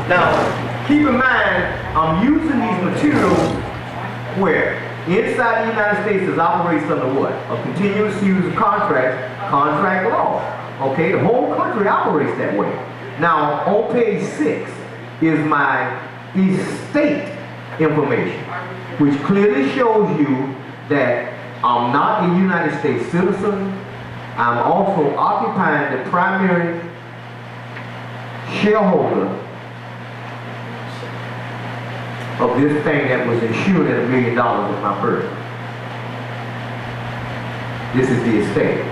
Now, keep in mind, I'm using these materials where? Inside the United States is operates under what? A continuous use of contract law. Okay, the whole country operates that way. Now, on page 6 is my estate information, which clearly shows you that I'm not a United States citizen. I'm also occupying the primary shareholder of this thing that was insured at $1 million of my person. This is the estate.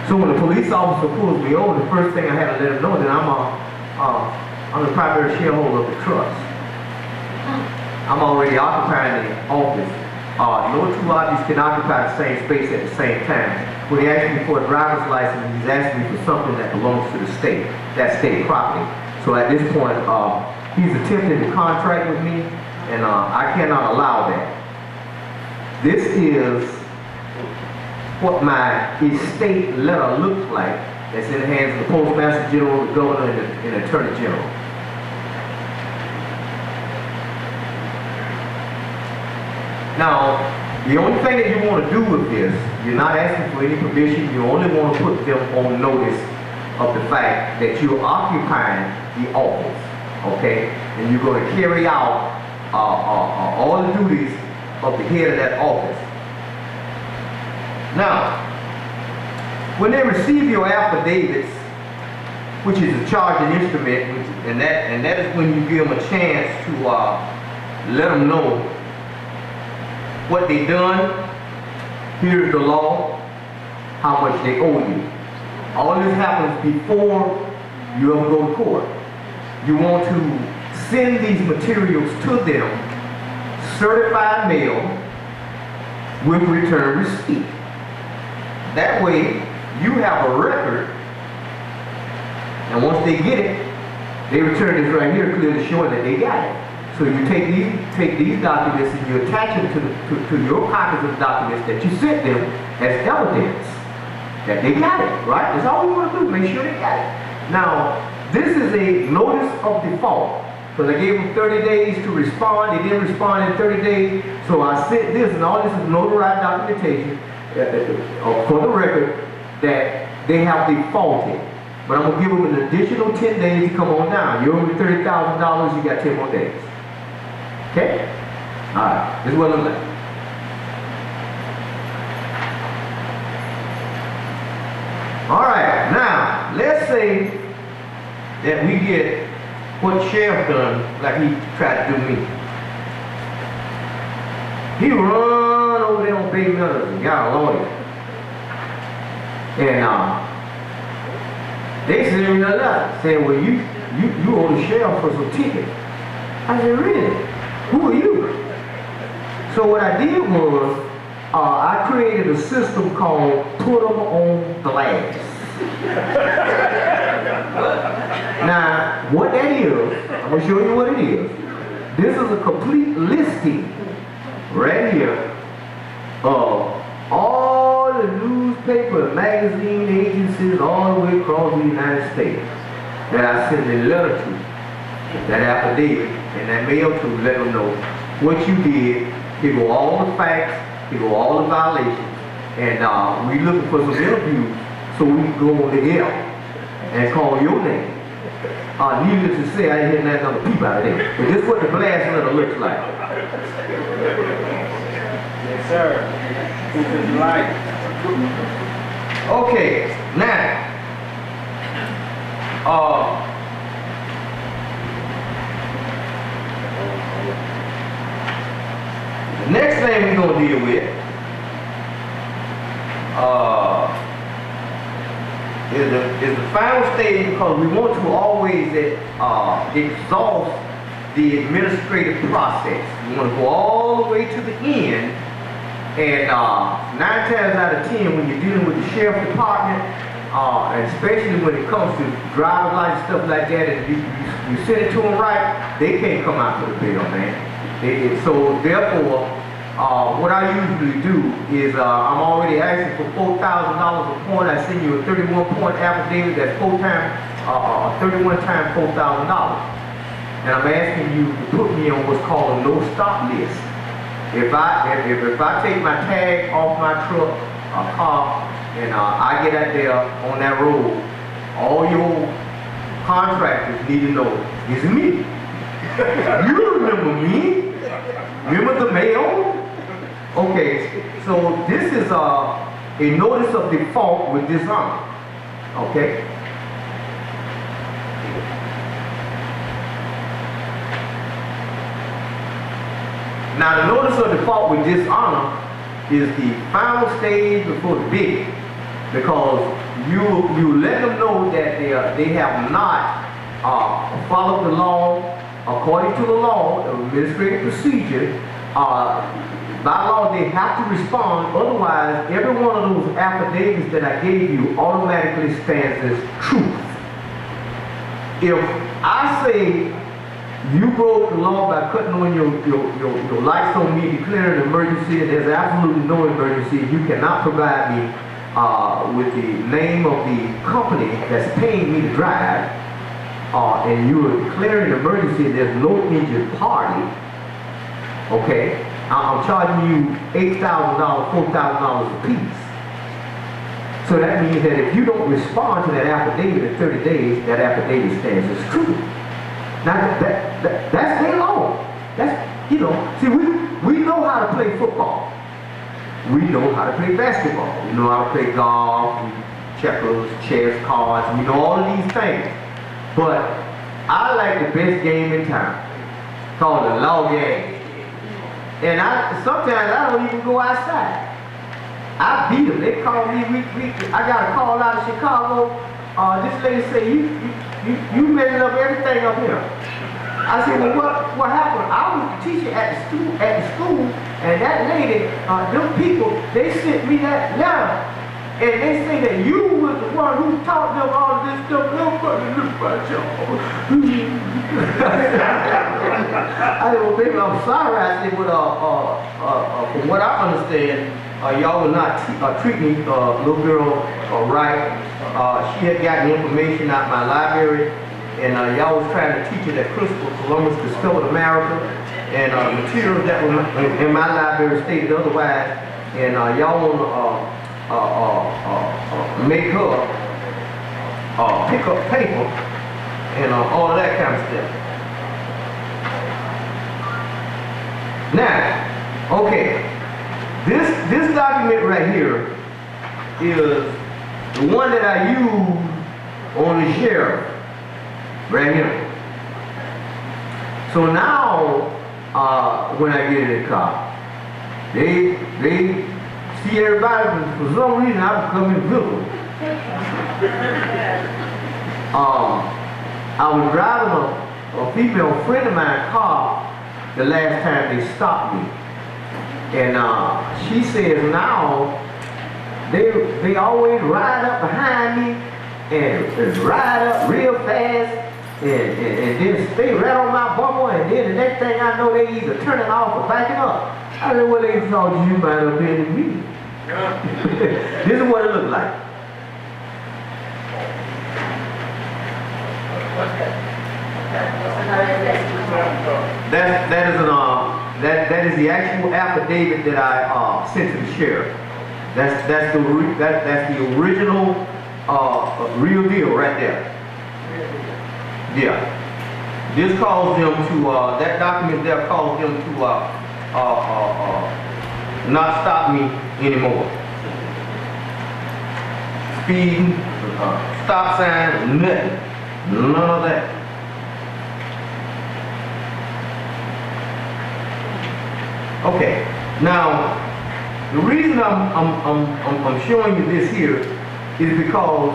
So when the police officer pulls me over, the first thing I had to let him know that I'm the primary shareholder of the trust. I'm already occupying the office. No two objects can occupy the same space at the same time. When he asked me for a driver's license, he's asking me for something that belongs to the state. That's state property. So at this point, he's attempting to contract with me, and I cannot allow that. This is what my estate letter looks like. That's in the hands of the Postmaster General, the Governor, and the Attorney General. Now, the only thing that you want to do with this, you're not asking for any permission, you only want to put them on notice of the fact that you're occupying the office, okay? And you're going to carry out all the duties of the head of that office. Now, when they receive your affidavits, which is a charging instrument, and that is when you give them a chance to let them know what they done, here's the law, how much they owe you. All this happens before you ever go to court. You want to send these materials to them, certified mail, with return receipt. That way, you have a record, and once they get it, they return this right here clearly showing that they got it. So you take these documents and you attach them to your copies of the documents that you sent them as evidence that they got it, right? That's all you want to do, make sure they got it. Now, this is a notice of default. Because I gave them 30 days to respond, they didn't respond in 30 days, so I sent this, and all this is notarized documentation for the record that they have defaulted. But I'm going to give them an additional 10 days to come on down. You owe me $30,000, you got 10 more days. Okay? Alright, this is what it looks like. Alright, now, let's say that we get what Sheriff done like he tried to do me. He run over there on Bay Millers and got a lawyer. And they sent me a letter saying, well, you owe the sheriff for some ticket. I said, really? Who are you? So what I did was, I created a system called Put 'em on Blast. Now, what that is, I'm going to show you what it is. This is a complete listing right here of all the newspaper, magazine agencies all the way across the United States that I sent a letter to, that affidavit, and that mail to let them know what you did. Here go all the facts, here go all the violations, and we looking for some interviews so we can go on the air and call your name. Needless to say, I didn't hear nothing on the people out of there. But this is what the blast letter looks like. Yes, sir. This is light. Okay, now, the next thing we're going to deal with is the final stage, because we want to always exhaust the administrative process. We want to go all the way to the end, and 9 times out of 10 when you're dealing with the sheriff's department, and especially when it comes to driver's license stuff like that, and you send it to them right, they can't come out for the bail, man. So therefore, what I usually do is I'm already asking for $4,000 a point. I send you a 31-point affidavit that's 31 times $4,000. and I'm asking you to put me on what's called a no-stop list. If I take my tag off my truck or car and I get out there on that road, all your contractors need to know it's me. You remember me? Remember the mail? Okay, so this is a notice of default with dishonor. Okay? Now the notice of default with dishonor is the final stage before the bidding, because you let them know that they have not followed the law according to the law, the administrative procedure. By law, they have to respond. Otherwise, every one of those affidavits that I gave you automatically stands as truth. If I say you broke the law by cutting on your lights on me, declaring an emergency, and there's absolutely no emergency, you cannot provide me with the name of the company that's paying me to drive, and you are declaring an emergency and there's no injured party, okay, I'm charging you $8,000, $4,000 a piece. So that means that if you don't respond to that affidavit in 30 days, that affidavit stands as true. Now that's their law. That's, you know, see, we know how to play football. We know how to play basketball. We know how to play golf, checkers, chess, cards. We know all of these things. But I like the best game in town, called the law game. And sometimes I don't even go outside. I beat them. They call me. I got a call out of Chicago. This lady said, you messing up everything up here. I said, well, what happened? I was the teacher at the school, and that lady, them people, they sent me that letter, and they say that you was the one who taught them all of this stuff. Nobody look about y'all. I said, well, baby, I'm sorry. I said, but from what I understand, y'all will not treat me, little girl, right. She had gotten information out of my library, and y'all was trying to teach her that Christopher Columbus discovered America, and materials that were in my library stated otherwise, and y'all want to make her pick up paper and all of that kind of stuff. Now, okay, this document right here is the one that I use on the sheriff, right here. So now, when I get in the car, they see everybody, but for some reason I become invisible. I was driving a female friend of mine's car the last time they stopped me, and she says now they always ride up behind me and ride up real fast and then stay right on my bumper, and then the next thing I know they either turning off or backing up. I said, well, they thought you might have been in me. This is what it looked like. That is the actual affidavit that I sent to the sheriff. That's the original real deal right there. Yeah. This calls them to that document there calls them to not stop me anymore. Speeding, stop sign, nothing. None of that. Okay. Now, the reason I'm showing you this here is because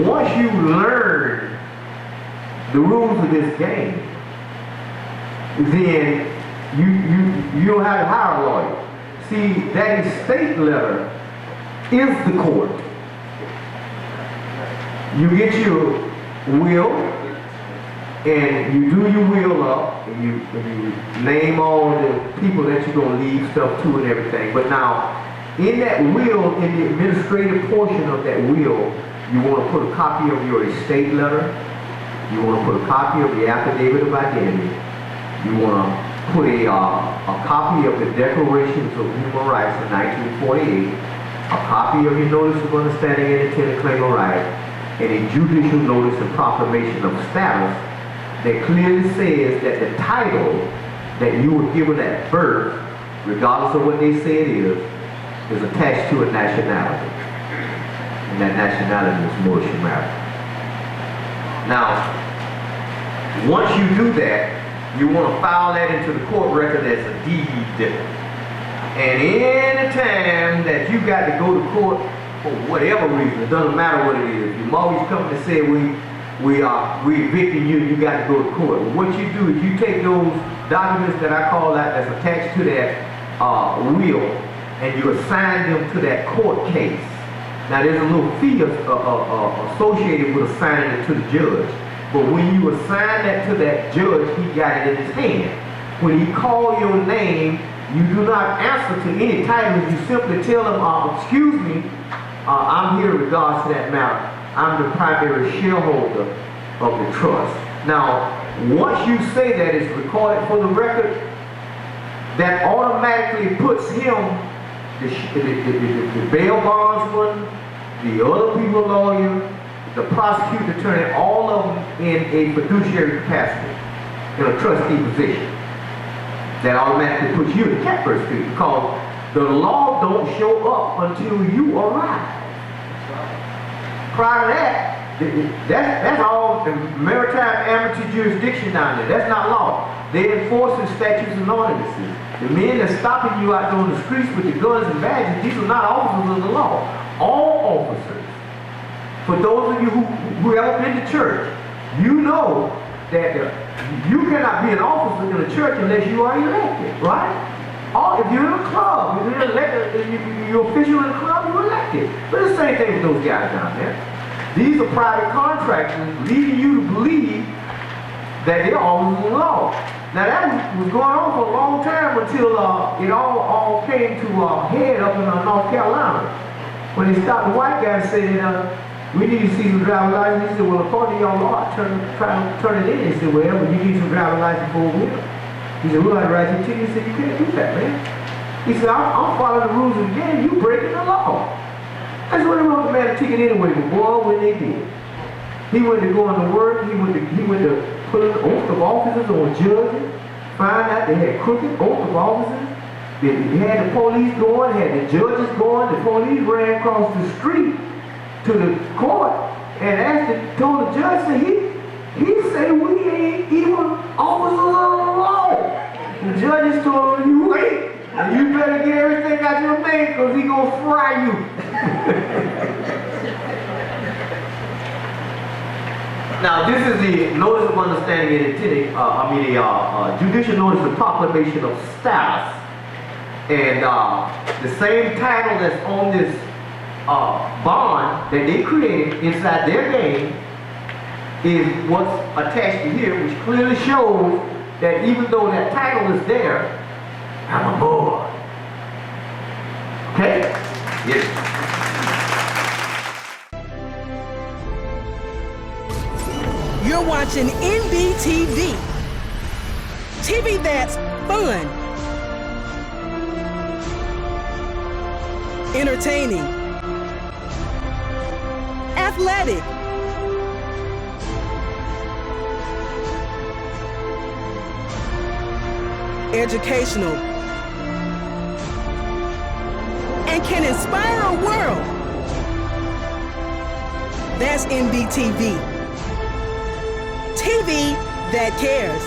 once you learn the rules of this game, then you don't have to hire a lawyer. See, that estate letter is the court. You get your will, and you do your will up, and you name all the people that you're going to leave stuff to and everything. But now, in that will, in the administrative portion of that will, you want to put a copy of your estate letter, You want to put a copy of the affidavit of identity. You want to put a copy of the Declarations of Human Rights in 1948, a copy of your Notice of Understanding and Intent to Claim a Right, and a judicial notice and proclamation of status that clearly says that the title that you were given at birth, regardless of what they say it is attached to a nationality. And that nationality is Moorish American. Now, once you do that, you want to file that into the court record as a deed. And any time that you got to go to court for whatever reason, it doesn't matter what it is. You always come and say we evicting you, you got to go to court. What you do is you take those documents that I call that that's attached to that will, and you assign them to that court case. Now there's a little fee associated with assigning it to the judge. But when you assign that to that judge, he got it in his hand. When he calls your name, you do not answer to any titles. You simply tell him, excuse me, I'm here in regards to that matter. I'm the primary shareholder of the trust. Now, once you say that it's recorded for the record, that automatically puts him, the bail bondsman, the other people lawyer, the prosecutor attorney, all of them in a fiduciary capacity, in a trustee position. That automatically puts you in the catbird seat because the law don't show up until you arrive. Prior to that's all the maritime amateur jurisdiction down there. That's not law. They enforce the statutes and ordinances. The men that's stopping you out there on the streets with the guns and badges, these are not officers of the law. All officers. For those of you who ever been to church, you know that you cannot be an officer in a church unless you are elected, right? Or if you're in a club, if you're elected, you're official in a club, you're elected. But it's the same thing with those guys down there. These are private contractors leading you to believe that they're officers of the law. Now that was going on for a long time until it all came to a head up in North Carolina. When they stopped the white guy and said, we need to see some driver's license. He said, well, according to your law, try to turn it in. He said, well, but you need some driver's license for a wheel. He said, we'll have to write you a ticket. He said, you can't do that, man. He said, I'm following the rules of the game. You breaking the law. That's what they wrote the man a ticket anyway, but boy, when they did. He went to go into work. He went to put an oath of officers on judges. Find out they had crooked oath of officers. They had the police going, had the judges going. The police ran across the street to the court and told the judge that he said we ain't even officers of the law. The judges told him, you ain't, and you better get everything out your name because he gonna fry you. Now this is the Notice of Understanding and Intent, Judicial Notice of Proclamation of Status. And the same title that's on this bond that they created inside their game is what's attached to here, which clearly shows that even though that title is there, I'm aboard. Okay? Yes. You're watching NBTV. TV that's fun, entertaining, athletic, educational, and can inspire a world. That's NBTV. TV that cares.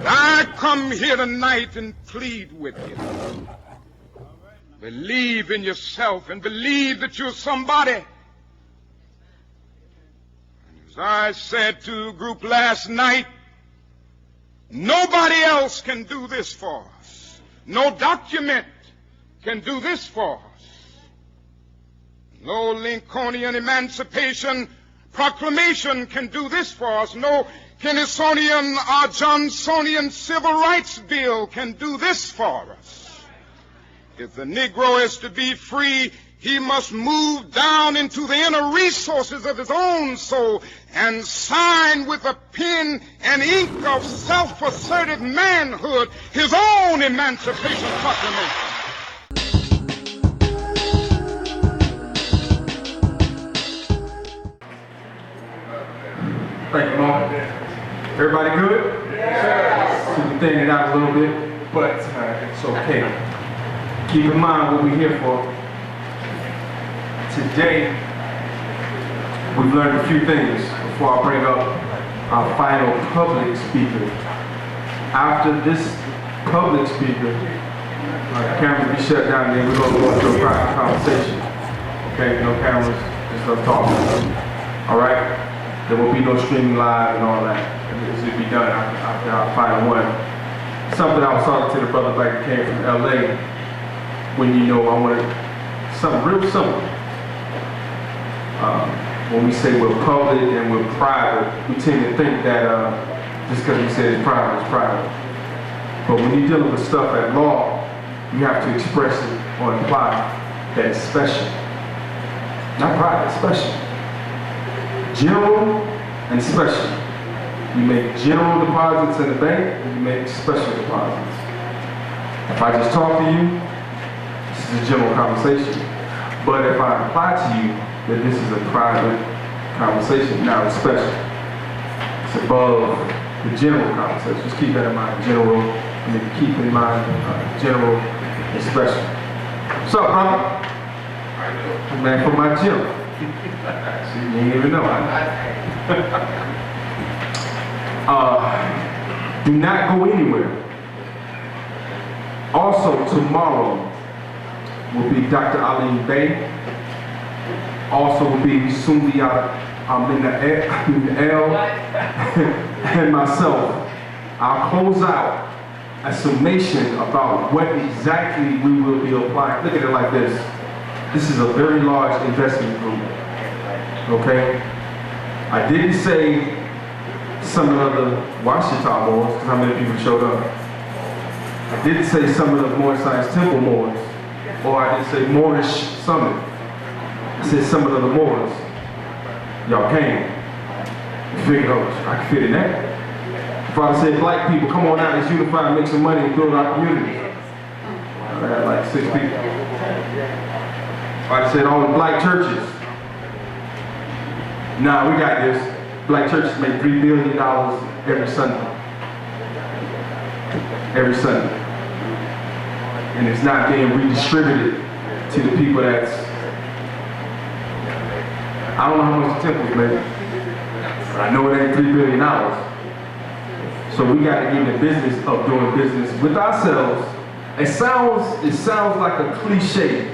I come here tonight and plead with you. Believe in yourself and believe that you're somebody. As I said to a group last night, nobody else can do this for us. No document can do this for us. No Lincolnian Emancipation Proclamation can do this for us. No Kennysonian or Johnsonian Civil Rights Bill can do this for us. If the Negro is to be free, he must move down into the inner resources of his own soul and sign with a pen and ink of self-assertive manhood his own emancipation proclamation. Thank you, Mom. Everybody good? Yes. So we thin it out a little bit, but it's okay. Keep in mind what we're here for. Today, we've learned a few things before I bring up our final public speaker. After this public speaker, the camera will be shut down, and then we're going to go into a private conversation. Okay, no cameras, just us talking. All right? There will be no streaming live and all that. This will be done after our final one. Something I was talking to the brother back that came from LA when I wanted something real simple. When we say we're public and we're private, we tend to think that just because we say it's private, it's private. But when you're dealing with stuff at law, you have to express it or imply that it's special. Not private, special. General and special. You make general deposits in the bank, and you make special deposits. If I just talk to you, this is a general conversation. But if I imply to you that this is a private conversation, now it's special. It's above the general conversation. Just keep that in mind, general, and then keep in mind general and special. What's up, brother? Man, from my gym. See, you didn't even know. Do not go anywhere. Also, tomorrow will be Dr. Ali Bey. Also will be Sumbi Amna and myself. I'll close out a summation about what exactly we will be applying. Look at it like this. This is a very large investment group, okay? I didn't say some of the Washita Moors, because how many people showed up. I didn't say some of the Moorish Science Temple Moors, or I didn't say Moorish Summit. I said some of the Moors. Y'all came. You figured out, I can fit in that. If I said black people, come on out, let's unify, make some money, and build our community. I had like 6 people. I said all the black churches. Nah, we got this. Black churches make $3 billion every Sunday. Every Sunday. And it's not being redistributed to the people that's, I don't know how much the temples make, but I know it ain't $3 billion. So we got to get in the business of doing business with ourselves. It sounds like a cliche.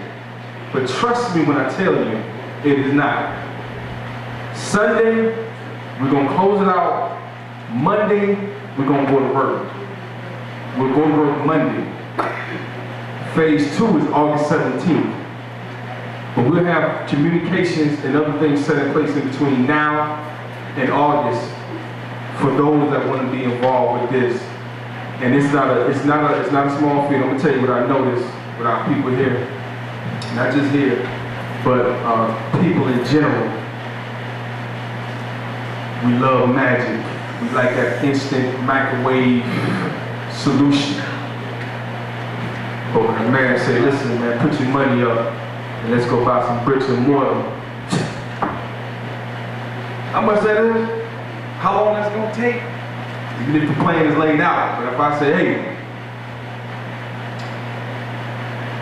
But trust me when I tell you, it is not. Sunday, we're going to close it out. Monday, we're going to go to work. We're going to work Monday. Phase 2 is August 17th. But we'll have communications and other things set in place in between now and August for those that want to be involved with this. And it's not a small field. I'm going to tell you what I noticed with our people here. Not just here, but people in general. We love magic. We like that instant microwave solution. But when a man say, listen man, put your money up and let's go buy some bricks and mortar. How much that is? How long that's gonna take? Even if the plan is laid out. But if I say, hey,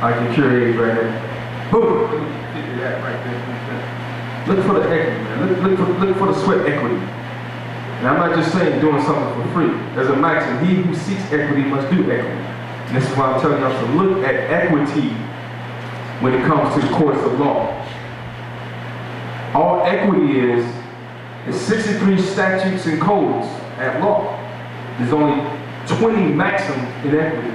I can curate right there. Boom! That right there. Look for the equity, man. Look for the sweat equity. And I'm not just saying doing something for free. There's a maxim, he who seeks equity must do equity. And this is why I'm telling y'all to look at equity when it comes to the courts of law. All equity is 63 statutes and codes at law. There's only 20 maxims in equity.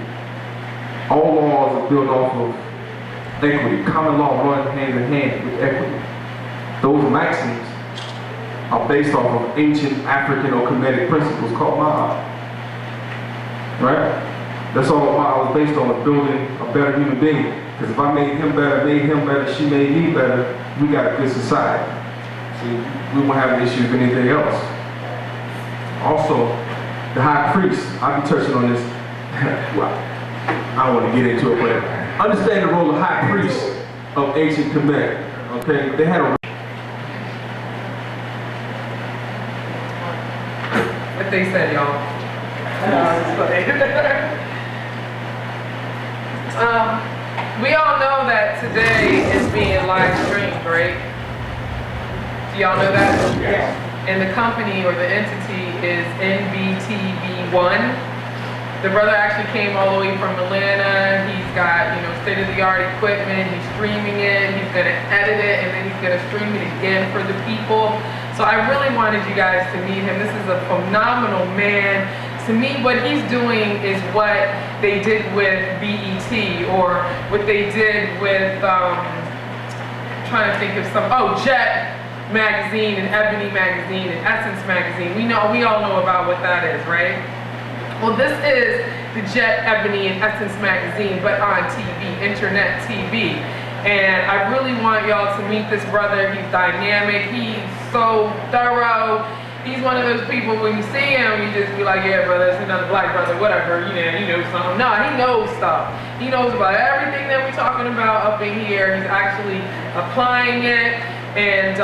All laws are built off of equity. Common law runs hand in hand with equity. Those maxims are based off of ancient African or Kemetic principles called Ma'a. Right? That's all Ma'a was based on, building a better human being. Because if I made him better, she made me better, we got a good society. See, we won't have an issue with anything else. Also, the high priest, I'll be touching on this. Well, I don't want to get into it, but understand the role of high priest of ancient Kemet. Okay, they had a. What they said, y'all. We all know that today is being live streamed, right? Do y'all know that? Yes. And the company or the entity is NBTV1. The brother actually came all the way from Atlanta. He's got, state-of-the-art equipment. He's streaming it. He's gonna edit it, and then he's gonna stream it again for the people. So I really wanted you guys to meet him. This is a phenomenal man. To me, what he's doing is what they did with BET, or what they did with, trying to think of Jet magazine and Ebony magazine and Essence magazine. We all know about what that is, right? Well, this is the Jet, Ebony, and Essence magazine, but on TV, internet TV. And I really want y'all to meet this brother. He's dynamic, he's so thorough. He's one of those people, when you see him, you just be like, yeah, brother, it's another black brother, whatever, you know something. No, he knows stuff. He knows about everything that we're talking about up in here. He's actually applying it, and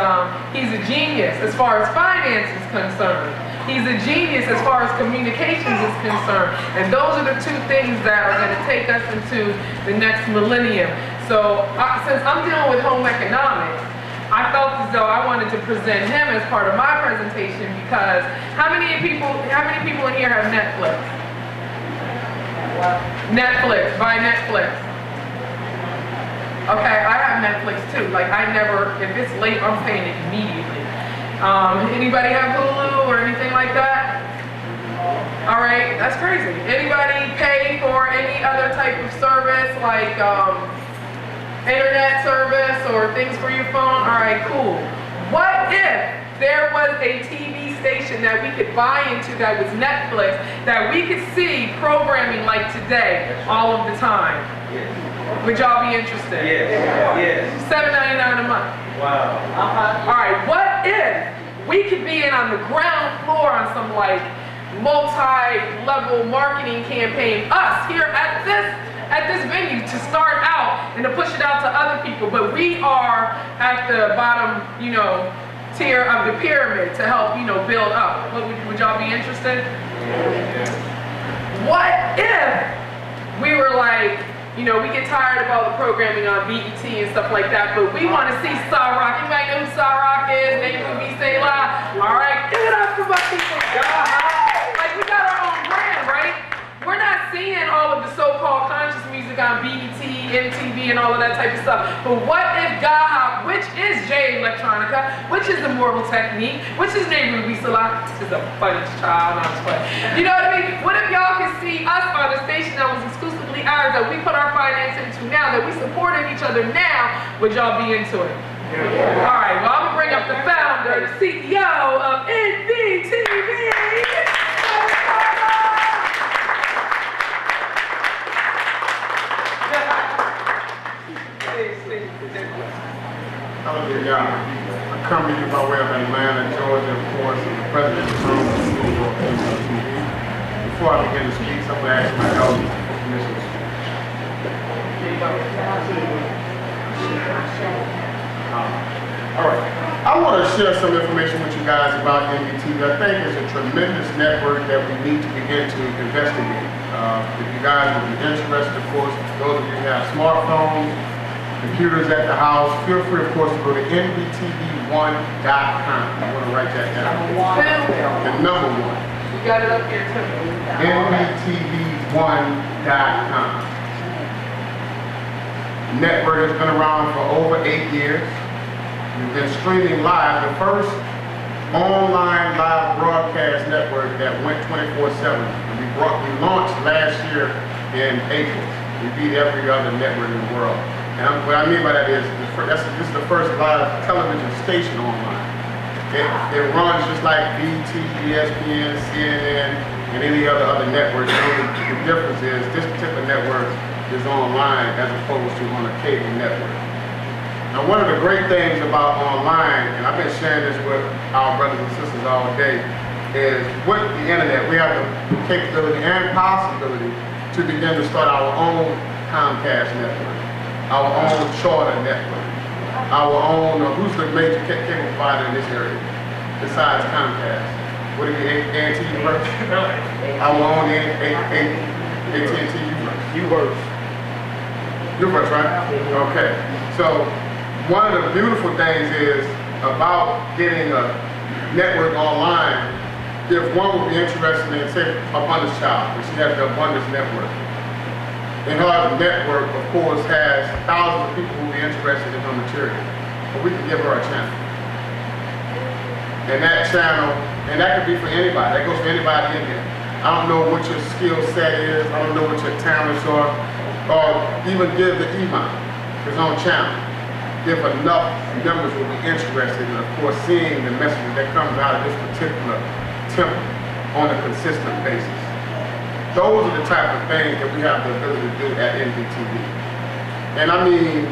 he's a genius as far as finance is concerned. He's a genius as far as communications is concerned. And those are the two things that are going to take us into the next millennium. So since I'm dealing with home economics, I felt as though I wanted to present him as part of my presentation, because how many people in here have Netflix? Netflix, buy Netflix. Okay, I have Netflix too. Like if it's late, I'm paying it immediately. Anybody have Hulu or anything like that? All right, that's crazy. Anybody pay for any other type of service like internet service or things for your phone? All right, cool. What if there was a TV station that we could buy into that was Netflix, that we could see programming like today all of the time? Yes. Would y'all be interested? Yes. $7.99 a month. Wow. All right, what if we could be in on the ground floor on some like multi-level marketing campaign, us here at this venue, to start out and to push it out to other people, but we are at the bottom, tier of the pyramid to help, build up. Would y'all be interested? What if we were like, we get tired of all the programming on BET and stuff like that, but we want to see Rock. You might know who Rock is, Name Movie Say La. All right, give it up for my people. Like, we got our own brand, right? We're not seeing all of the so-called conscious music on BET, MTV, and all of that type of stuff. But what if God, which is J Electronica, which is Immortal Technique, which is Name Movie Say La, this is a funny child, not funny. You know what I mean? What if y'all could see us on a station that was exclusively ours, that we put our finance into now, that we supported each other now? Would y'all be into it? Yeah. All right, well, I'm gonna bring up the founder, the CEO of NBTV. Hallelujah. I come to you by way of Atlanta, Georgia, of course, and the president of the CEO of NBTV. Before I begin to speak, I'm going to ask my elders for permission to speak. All right. I want to share some information with you guys about NBTV. I think it's a tremendous network that we need to begin to investigate. If you guys would be interested, of course, those of you who have smartphones, computers at the house, feel free, of course, to go to nbtv1.com. I want to write that down. The number one. You got it up here too. nbtv1.com. The network has been around for over 8 years. We've been streaming live, the first online live broadcast network that went 24/7. We launched last year in April. We beat every other network in the world. And what I mean by that is, this is the first live television station online. It runs just like BET, ESPN, CNN, and any other network. The only difference is this particular network is online as opposed to on a cable network. Now, one of the great things about online, and I've been sharing this with our brothers and sisters all day, is with the internet, we have the capability and possibility to begin to start our own Comcast network, our own Charter network, our own, who's the major cable provider in this area besides Comcast? Would it be AT&T Universe? Our own AT&T Universe. Universe, right? Okay. So one of the beautiful things is about getting a network online. If one would be interested in, say, Abundance Child, which she has the Abundance Network. And her network, of course, has thousands of people who will be interested in her material. But we can give her a channel. And that channel, and that could be for anybody. That goes for anybody in here. I don't know what your skill set is. I don't know what your talents are. Or even give the imam his own channel. If enough members will be interested in, of course, seeing the message that comes out of this particular temple on a consistent basis. Those are the type of things that we have the ability to do at NBTV. And I mean,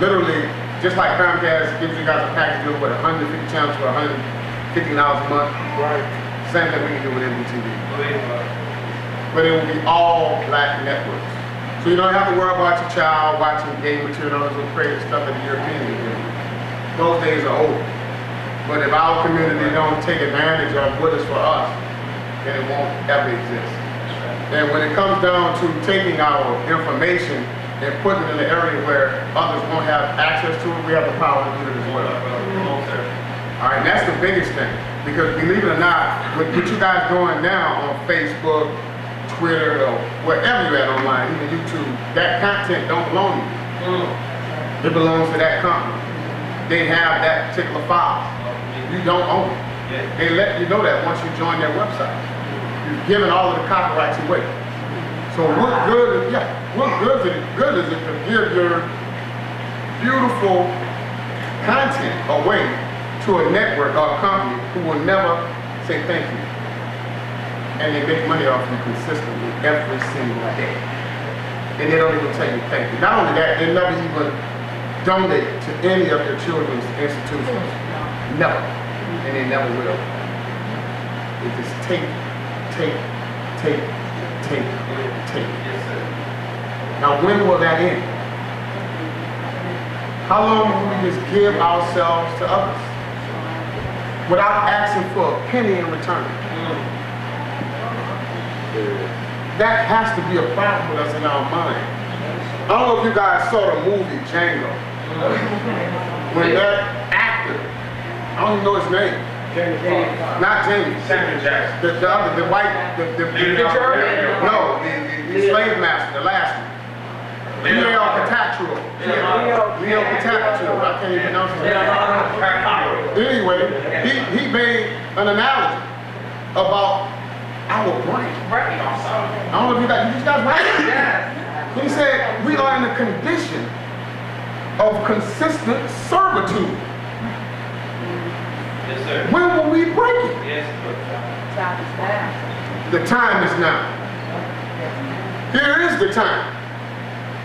literally, just like Comcast gives you guys a package deal with 150 channels for $150 a month. Right. Same thing we can do with NBTV. But it will be all black networks. So you don't have to worry about your child watching gay material and all those crazy stuff that the Europeans do. Those days are over. But if our community don't take advantage of what is for us, then it won't ever exist. And when it comes down to taking our information and putting it in an area where others won't have access to it, we have the power to do it as well. All right, that's the biggest thing. Because believe it or not, what you guys doing now on Facebook, Twitter, or wherever you're at online, even YouTube, that content don't belong to you. It belongs to that company. They have that particular file. You don't own it. They let you know that once you join their website. You've given all of the copyrights away. So what good is it to give your beautiful content away to a network or a company who will never say thank you? And they make money off you consistently every single day. And they don't even tell you thank you. Not only that, they never even donate to any of your children's institutions. Never. And they never will. They just take. Now when will that end? How long will we just give ourselves to others without asking for a penny in return? That has to be a problem with us in our mind. I don't know if you guys saw the movie Django. When that actor, I don't even know his name. Not Jamie. The other, the white, the slave master, the last one. Leo Catactual. I can't even pronounce his name. Anyway, he made an analogy about our brain. I don't know if you guys right? He said we are in a condition of consistent servitude. Yes, sir. When will we break it? Yes, sir. The time is now. Here is the time.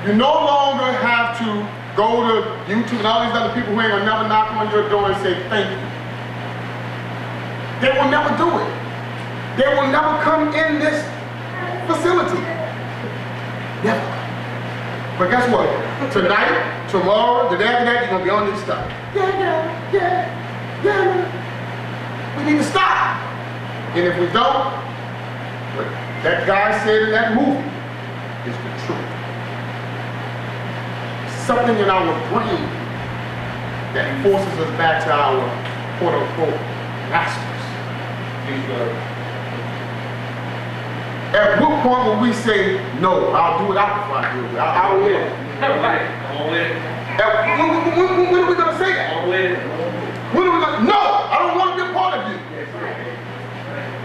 You no longer have to go to YouTube and all these other people who ain't gonna never knock on your door and say thank you. They will never do it. They will never come in this facility. Never. But guess what? Tonight, tomorrow, the day after that, you're gonna be on this stuff. Yeah. We need to stop. And if we don't, what that guy said in that movie is the truth. Something in our brain that forces us back to our quote-unquote masters. At what point will we say, no, I'll do it after I do it. I'll with it. I'm with it. When are we going to say that? I'm with it. When are we going to, no, I don't want to be a part of you.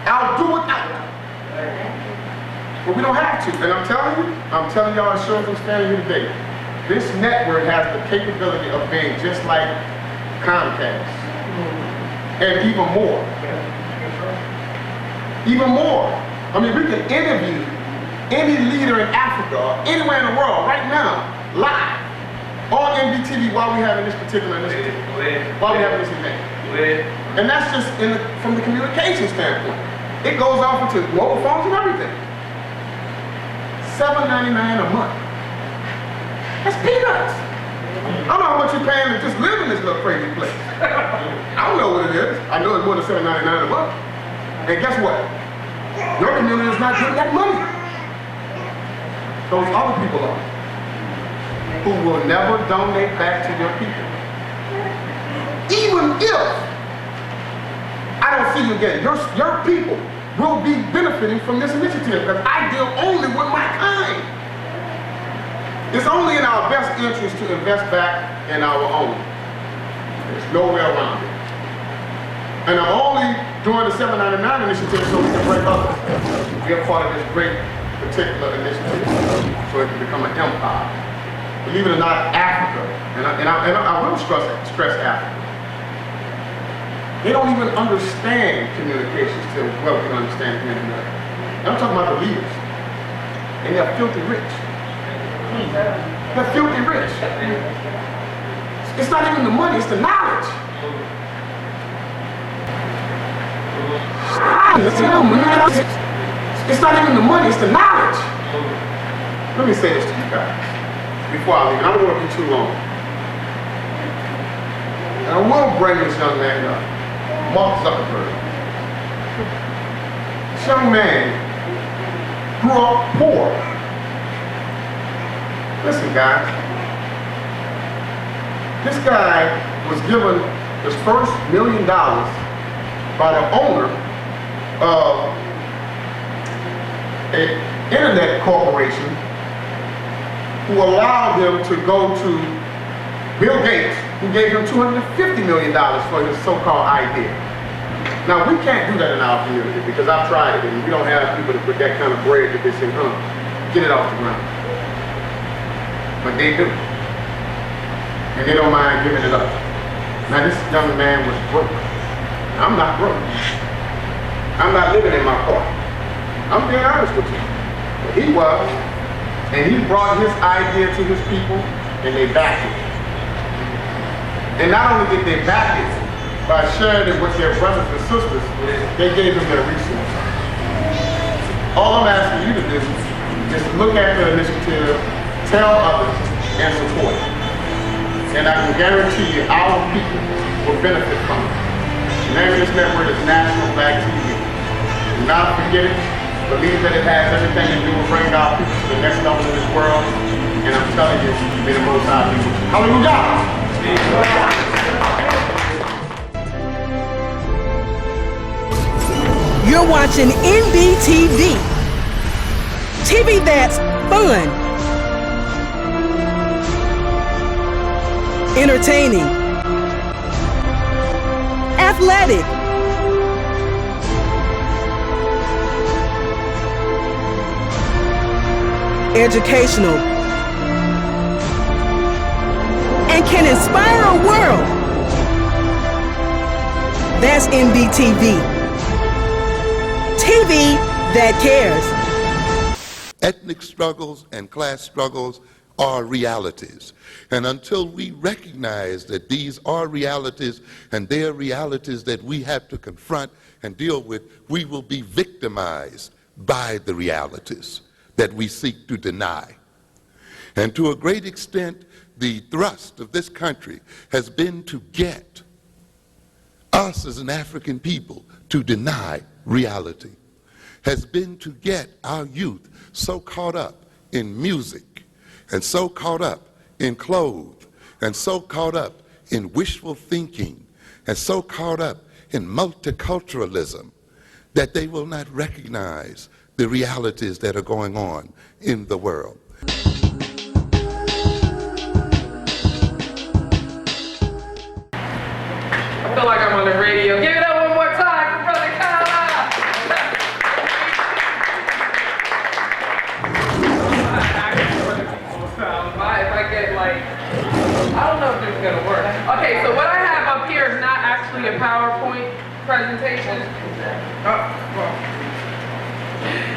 I'll do it after. But we don't have to. And I'm telling y'all, as sure as I'm standing here today, this network has the capability of being just like Comcast. And even more. Even more. I mean, we can interview any leader in Africa Africa or anywhere in the world right now, live, on NBTV while we're having this particular initiative, while we're having this event. And that's just from the communication standpoint. It goes off into mobile phones and everything. $7.99 a month. That's peanuts. I don't know how much you're paying to just live in this little crazy place. I don't know what it is. I know it's more than $7.99 a month. And guess what? Your community is not getting that money. Those other people are, who will never donate back to your people. Even if I don't see you again, your people will be benefiting from this initiative because I deal only with my kind. It's only in our best interest to invest back in our own. There's no way around it. And I'm only doing the 799 initiative so we can bring others. We are part of this great particular initiative so it can become an empire. Believe it or not, Africa, and I will stress Africa. They don't even understand communications till well we can understand communication. And I'm talking about the leaders. And they're filthy rich. They're filthy rich. It's not even the money, it's the knowledge. It's not even the money, it's the knowledge. Let me say this to you guys before I leave. I don't want to be too long. And I will bring this young man up. Mark Zuckerberg. This young man grew up poor. Listen, guys. This guy was given his first $1 million by the owner of an internet corporation who allowed him to go to Bill Gates, who gave him $250 million for his so-called idea. Now, we can't do that in our community because I've tried it and we don't have people to put that kind of bread to this and get it off the ground. But they do. And they don't mind giving it up. Now, this young man was broke. I'm not broke. I'm not living in my car. I'm being honest with you. But he was. And he brought his idea to his people and they backed it. And not only did they back it by sharing it with their brothers and sisters, they gave them their resources. All I'm asking you to do is to look at the initiative, tell others, and support it. And I can guarantee you our people will benefit from it. The name of this network is National Black TV. Do not forget it. Believe that it has everything to do with bringing our people to the next level in this world. And I'm telling you, may the Most High be with you. Hallelujah! You're watching NBTV. TV that's fun, entertaining, athletic, educational, and can inspire a world. That's NBTV. TV that cares. Ethnic struggles and class struggles are realities. And until we recognize that these are realities and they are realities that we have to confront and deal with, we will be victimized by the realities that we seek to deny. And to a great extent, the thrust of this country has been to get us as an African people to deny reality, has been to get our youth so caught up in music and so caught up in clothes and so caught up in wishful thinking and so caught up in multiculturalism that they will not recognize the realities that are going on in the world. I feel like I'm on the radio. Give it up one more time for Brother Kala. If I get like, I don't know if this is gonna work. Okay, so what I have up here is not actually a PowerPoint presentation.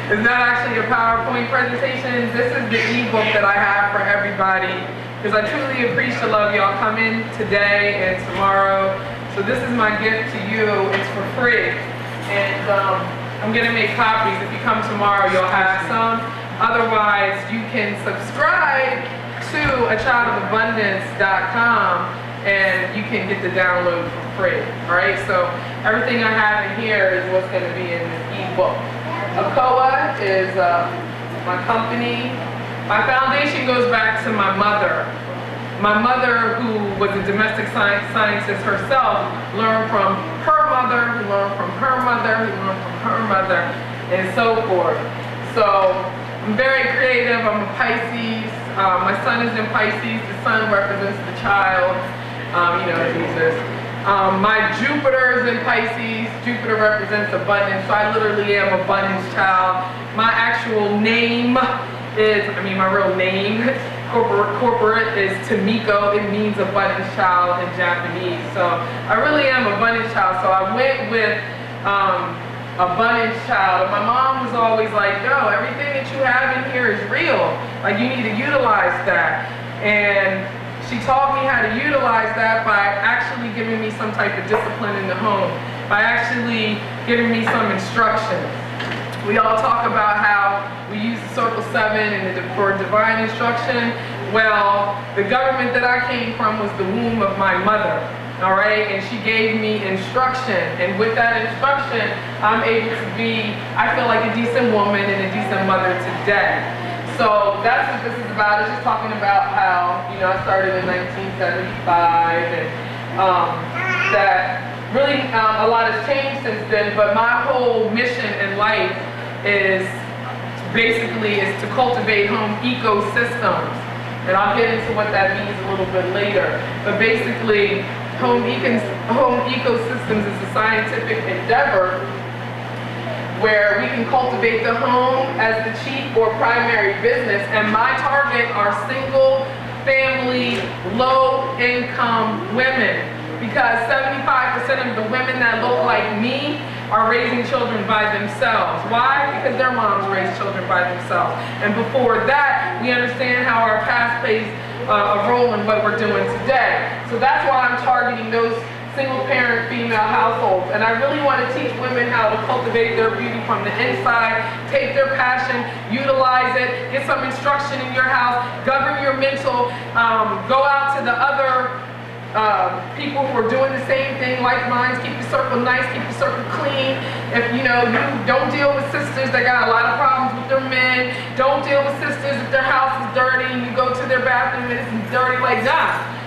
It's not actually a PowerPoint presentation. This is the ebook that I have for everybody, because I truly appreciate the love y'all coming today and tomorrow. So this is my gift to you. It's for free. And I'm gonna make copies. If you come tomorrow, you'll have some. Otherwise, you can subscribe to achildofabundance.com and you can get the download for free. All right, so everything I have in here is what's gonna be in this ebook. ACOA is my company. My foundation goes back to my mother. My mother, who was a domestic scientist herself, learned from her mother, who learned from her mother, who learned from her mother, and so forth. So I'm very creative. I'm a Pisces. My son is in Pisces. The sun represents the child, Jesus. My Jupiter is in Pisces. Jupiter represents abundance. So I literally am abundance child. My actual name is, my real name, corporate is Tamiko. It means abundance child in Japanese. So I really am abundance child. So I went with abundance child. And my mom was always like, yo, everything that you have in here is real. Like, you need to utilize that. And she taught me how to utilize that by actually giving me some type of discipline in the home, by actually giving me some instructions. We all talk about how we use the Circle 7 for divine instruction. Well, the government that I came from was the womb of my mother, all right? And she gave me instruction. And with that instruction, I'm able to be, I feel like a decent woman and a decent mother today. So that's what this is about. It's just talking about how, I started in 1975 and that really a lot has changed since then, but my whole mission in life is to cultivate home ecosystems. And I'll get into what that means a little bit later. But basically, home ecosystems is a scientific endeavor where we can cultivate the home as the chief or primary business. And my target are single, family, low-income women, because 75% of the women that look like me are raising children by themselves. Why? Because their moms raised children by themselves. And before that, we understand how our past plays a role in what we're doing today. So that's why I'm targeting those single-parent female households. And I really want to teach women how to cultivate their beauty from the inside, take their passion, utilize it, get some instruction in your house, govern your mental, go out to the other people who are doing the same thing, like minds, keep your circle nice, keep your circle clean. If you don't deal with sisters that got a lot of problems with their men, don't deal with sisters if their house is dirty and you go to their bathroom and it's dirty like that.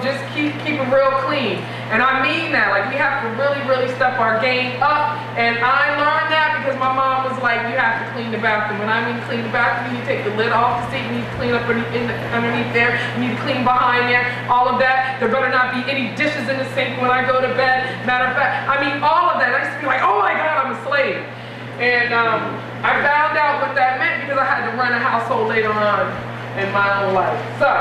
Just keep it real clean. And I mean that, like, we have to really, really step our game up. And I learned that because my mom was like, you have to clean the bathroom. When I mean clean the bathroom, you take the lid off the sink, you need to clean up underneath there, you need to clean behind there, all of that. There better not be any dishes in the sink when I go to bed. Matter of fact, all of that. I used to be like, oh my God, I'm a slave. And I found out what that meant because I had to run a household later on in my own life. So,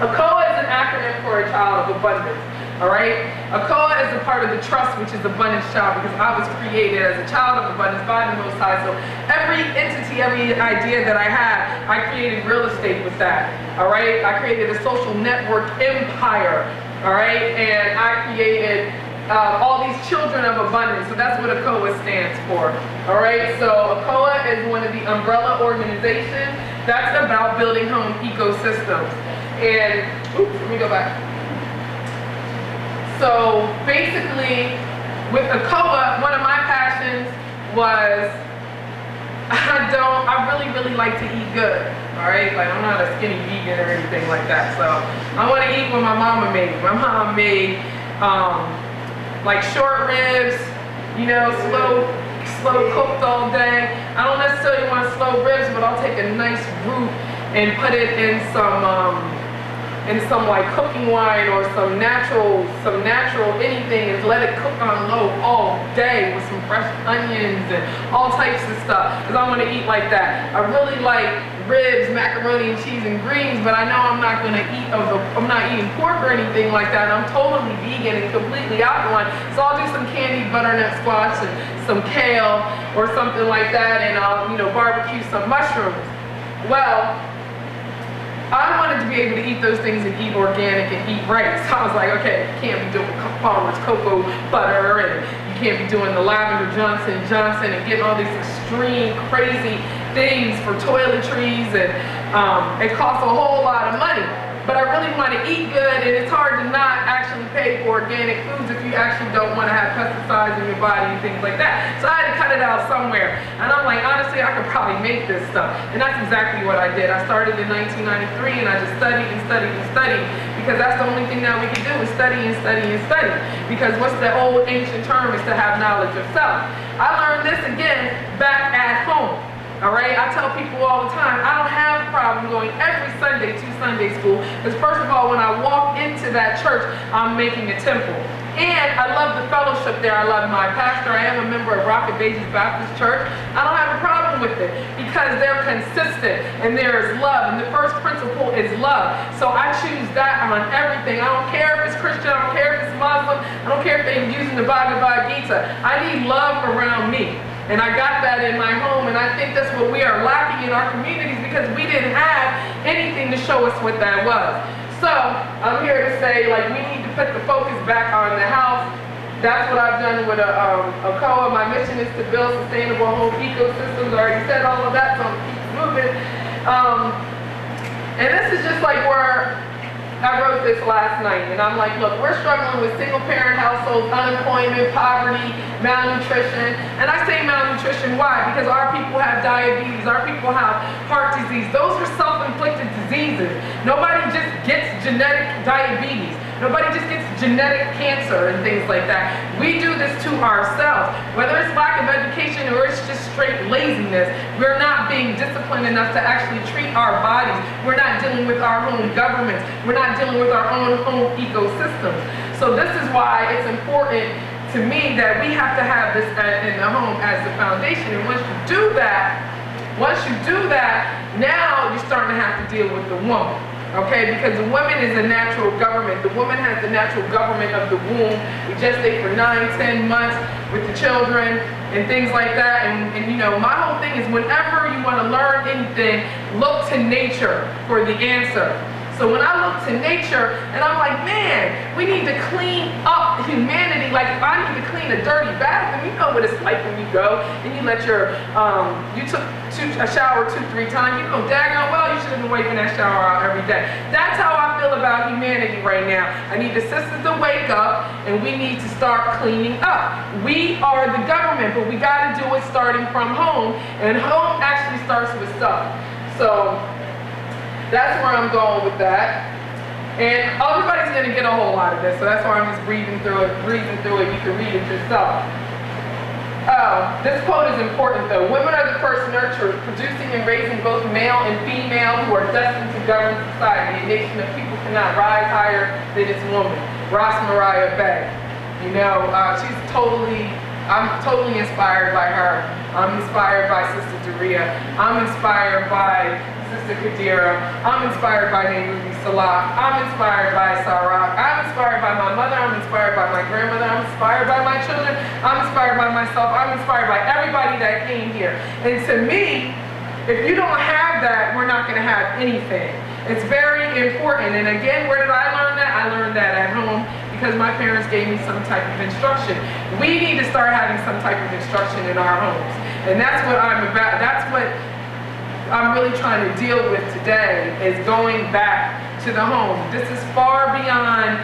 ACOA is an acronym for a child of abundance, all right? ACOA is a part of the trust, which is abundance child, because I was created as a child of abundance by the Most High. So every entity, every idea that I had, I created real estate with that, all right? I created a social network empire, all right? And I created all these children of abundance. So that's what ACOA stands for, all right? So ACOA is one of the umbrella organizations that's about building home ecosystems. And, let me go back. So basically, with ACOA, one of my passions was, I really, really like to eat good, all right? Like, I'm not a skinny vegan or anything like that, so I want to eat what my mama made. My mom made, like, short ribs, slow cooked all day. I don't necessarily want slow ribs, but I'll take a nice root and put it in some like cooking wine or some natural anything, and let it cook on low all day with some fresh onions and all types of stuff, because I want to eat like that. I really like ribs, macaroni and cheese, and greens, but I know I'm not gonna eat I'm not eating pork or anything like that. I'm totally vegan and completely alkaline. So I'll do some candied butternut squash and some kale or something like that, and I'll, you know, barbecue some mushrooms. Well, I wanted to be able to eat those things and eat organic and eat right. So I was like, okay, you can't be doing Palmer's cocoa butter, and you can't be doing the lavender Johnson and getting all these extreme, crazy things for toiletries, and it costs a whole lot of money. But I really want to eat good, and it's hard to not actually pay for organic foods if you actually don't want to have pesticides in your body and things like that. So I had to cut it out somewhere. And I'm like, honestly, I could probably make this stuff. And that's exactly what I did. I started in 1993, and I just studied and studied and studied, because that's the only thing that we can do is study and study and study. Because what's the old ancient term is to have knowledge of self. I learned this again back at home. All right, I tell people all the time, I don't have a problem going every Sunday to Sunday school, because first of all, when I walk into that church, I'm making a temple. And I love the fellowship there. I love my pastor. I am a member of Rocket Basis Baptist Church. I don't have a problem with it, because they're consistent and there is love. And the first principle is love. So I choose that on everything. I don't care if it's Christian. I don't care if it's Muslim. I don't care if they're using the Bhagavad Gita. I need love around me. And I got that in my home, and I think that's what we are lacking in our communities, because we didn't have anything to show us what that was. So I'm here to say, like, we need to put the focus back on the house. That's what I've done with a COA. My mission is to build sustainable home ecosystems. I already said all of that, so I'm keep moving. And this is just like where I wrote this last night, and I'm like, look, we're struggling with single-parent households, unemployment, poverty, malnutrition. And I say malnutrition, why? Because our people have diabetes, our people have heart disease. Those are self-inflicted diseases. Nobody just gets genetic diabetes. Nobody just gets genetic cancer and things like that. We do this to ourselves. Whether it's lack of education or it's just straight laziness, we're not being disciplined enough to actually treat our bodies. We're not dealing with our own governments. We're not dealing with our own home ecosystems. So this is why it's important to me that we have to have this in the home as the foundation. And once you do that, now you're starting to have to deal with the woman. Okay, because the woman is a natural government. The woman has the natural government of the womb. We gestate for 9-10 months with the children and things like that. And you know, my whole thing is, whenever you want to learn anything, look to nature for the answer. So when I look to nature, and I'm like, man, we need to clean up humanity. Like, if I need to clean a dirty bathroom, you know what it's like when you go and you let your, you took a shower 2-3 times, you know, daggone well, you should have been wiping that shower out every day. That's how I feel about humanity right now. I need the sisters to wake up, and we need to start cleaning up. We are the government, but we got to do it starting from home, and home actually starts with self. So that's where I'm going with that. And everybody's going to get a whole lot of this, so that's why I'm just breathing through it. You can read it yourself. This quote is important, though. Women are the first nurturers, producing and raising both male and female who are destined to govern society. A nation of people cannot rise higher than its woman. Ross Mariah Bay. You know, I'm totally inspired by her. I'm inspired by Sister Daria. I'm inspired by Sister Kadira. I'm inspired by Nehruvi Salah. I'm inspired by Sarah. I'm inspired by my mother. I'm inspired by my grandmother. I'm inspired by my children. I'm inspired by myself. I'm inspired by everybody that came here. And to me, if you don't have that, we're not going to have anything. It's very important. And again, where did I learn that? I learned that at home, because my parents gave me some type of instruction. We need to start having some type of instruction in our homes. And that's what I'm about. That's what I'm really trying to deal with today, is going back to the home. This is far beyond,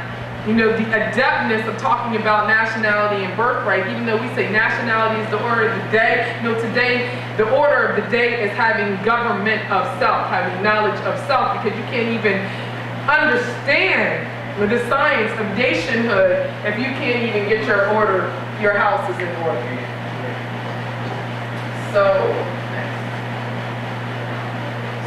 you know, the adeptness of talking about nationality and birthright. Even though we say nationality is the order of the day, you know, today the order of the day is having government of self, having knowledge of self, because you can't even understand with the science of nationhood if you can't even get your houses in order.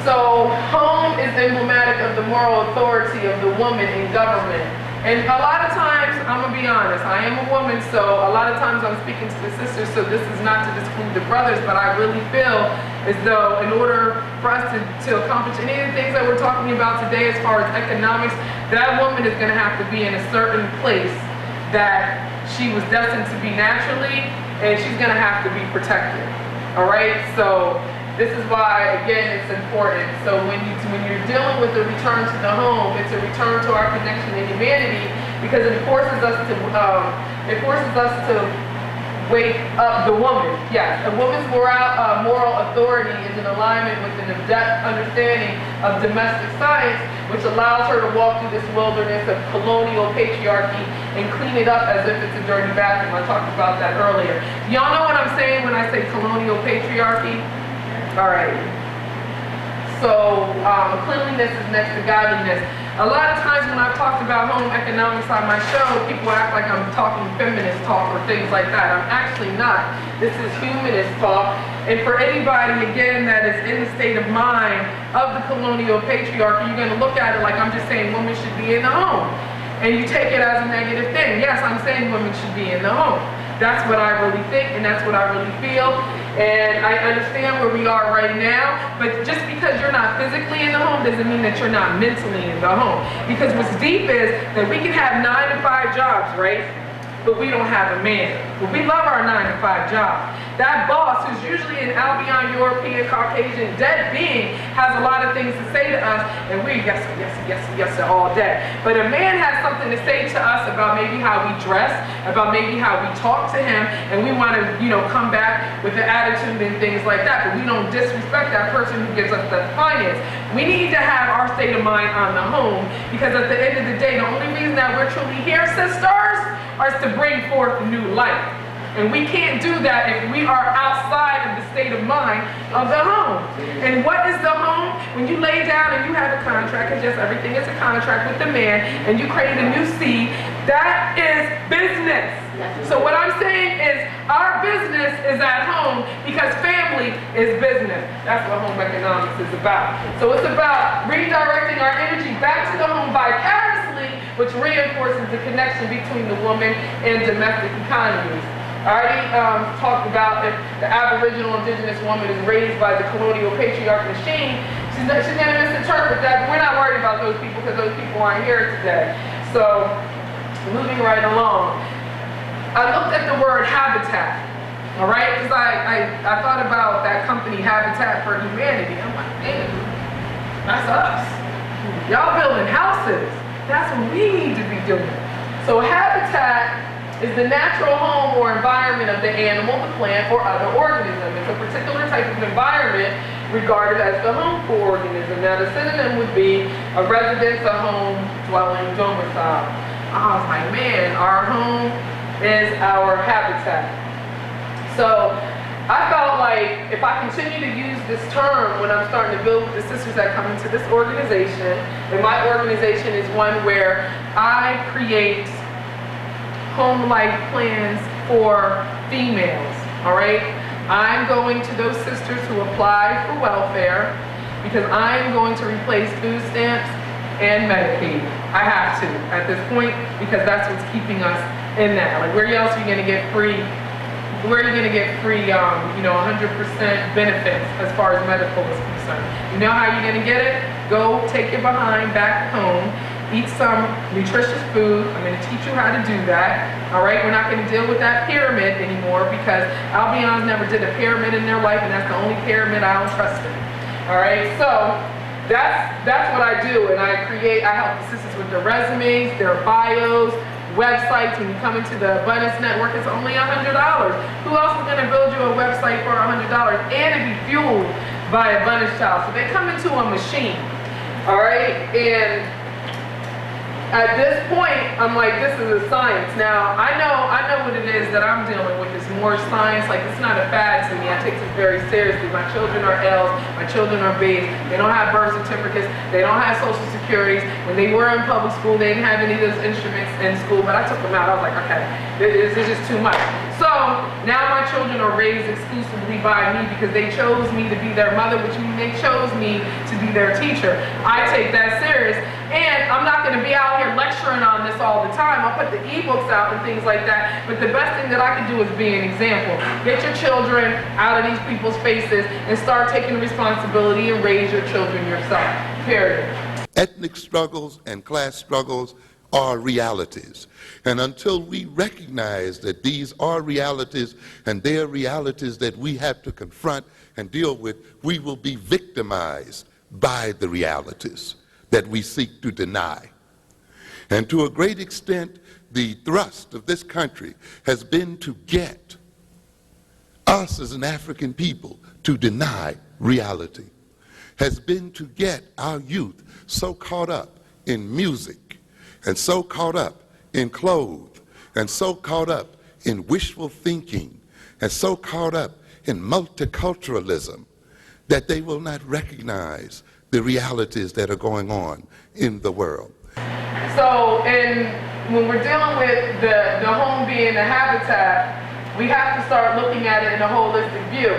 So home is emblematic of the moral authority of the woman in government. And a lot of times, I'm gonna be honest, I am a woman, so a lot of times I'm speaking to the sisters, so this is not to disclude the brothers, but I really feel as though in order for us to accomplish any of the things that we're talking about today as far as economics, that woman is gonna have to be in a certain place that she was destined to be naturally, and she's gonna have to be protected, all right? So this is why, again, it's important. So when you're dealing with the return to the home, it's a return to our connection to humanity, because it forces us to wake up the woman. Yes, a woman's moral authority is in alignment with an in-depth understanding of domestic science, which allows her to walk through this wilderness of colonial patriarchy and clean it up as if it's a dirty bathroom. I talked about that earlier. Y'all know what I'm saying when I say colonial patriarchy? All right. So cleanliness is next to godliness. A lot of times when I've talked about home economics on my show, people act like I'm talking feminist talk or things like that. I'm actually not. This is humanist talk. And for anybody, again, that is in the state of mind of the colonial patriarchy, you're going to look at it like I'm just saying women should be in the home. And you take it as a negative thing. Yes, I'm saying women should be in the home. That's what I really think, and that's what I really feel. And I understand where we are right now, but just because you're not physically in the home doesn't mean that you're not mentally in the home. Because what's deep is that we can have 9-to-5 jobs, right? But we don't have a man. But we love our 9-to-5 job. That boss, who's usually an Albion, European, Caucasian, dead being, has a lot of things to say to us, and we yes, all day. But a man has something to say to us about maybe how we dress, about maybe how we talk to him, and we want to, come back with the attitude and things like that, but we don't disrespect that person who gives us the finance. We need to have our state of mind on the home, because at the end of the day, the only reason that we're truly here, sisters, is to bring forth new life. And we can't do that if we are outside of the state of mind of the home. And what is the home? When you lay down and you have a contract, because yes, everything is a contract with the man, and you create a new seed, that is business. So what I'm saying is our business is at home because family is business. That's what home economics is about. So it's about redirecting our energy back to the home vicariously, which reinforces the connection between the woman and domestic economies. I already talked about that the Aboriginal indigenous woman is raised by the colonial patriarch machine. She's going to misinterpret that, but we're not worried about those people because those people aren't here today. So, moving right along. I looked at the word habitat, all right? Because I thought about that company, Habitat for Humanity. I'm like, damn, that's us. Y'all building houses. That's what we need to be doing. So habitat is the natural home or environment of the animal, the plant, or other organism. It's a particular type of environment regarded as the home for organism. Now the synonym would be a residence, a home, dwelling, domicile. I was like, man, our home is our habitat. So I felt like if I continue to use this term when I'm starting to build with the sisters that come into this organization, and my organization is one where I create home life plans for females, all right? I'm going to those sisters who apply for welfare because I'm going to replace food stamps and Medicaid. I have to at this point because that's what's keeping us in that. Like, where else are you gonna get free? Where are you gonna get free, 100% benefits as far as medical is concerned? You know how you're gonna get it? Go take your behind back home. Eat some nutritious food. I'm going to teach you how to do that. All right, we're not going to deal with that pyramid anymore because Albions never did a pyramid in their life, and that's the only pyramid I don't trust in. All right, so that's what I do, and I help the sisters with their resumes, their bios, websites. When you come into the Abundance Network, it's only $100. Who else is going to build you a website for $100 and it be fueled by Abundance Child? So they come into a machine. All right, and at this point, I'm like, this is a science. Now, I know what it is that I'm dealing with. It's more science. Like, it's not a fad to me. I take this very seriously. My children are L's. My children are B's. They don't have birth certificates. They don't have social securities. When they were in public school, they didn't have any of those instruments in school, but I took them out. I was like, okay, this is just too much. So, now my children are raised exclusively by me because they chose me to be their mother, which means they chose me to be their teacher. I take that serious. And I'm not going to be out here lecturing lecturing on this all the time. I'll put the ebooks out and things like that, but the best thing that I can do is be an example. Get your children out of these people's faces and start taking responsibility and raise your children yourself, period. Ethnic struggles and class struggles are realities. And until we recognize that these are realities and they are realities that we have to confront and deal with, we will be victimized by the realities that we seek to deny. And to a great extent, the thrust of this country has been to get us as an African people to deny reality, has been to get our youth so caught up in music and so caught up in clothes and so caught up in wishful thinking and so caught up in multiculturalism that they will not recognize the realities that are going on in the world. So when we're dealing with the home being the habitat, we have to start looking at it in a holistic view.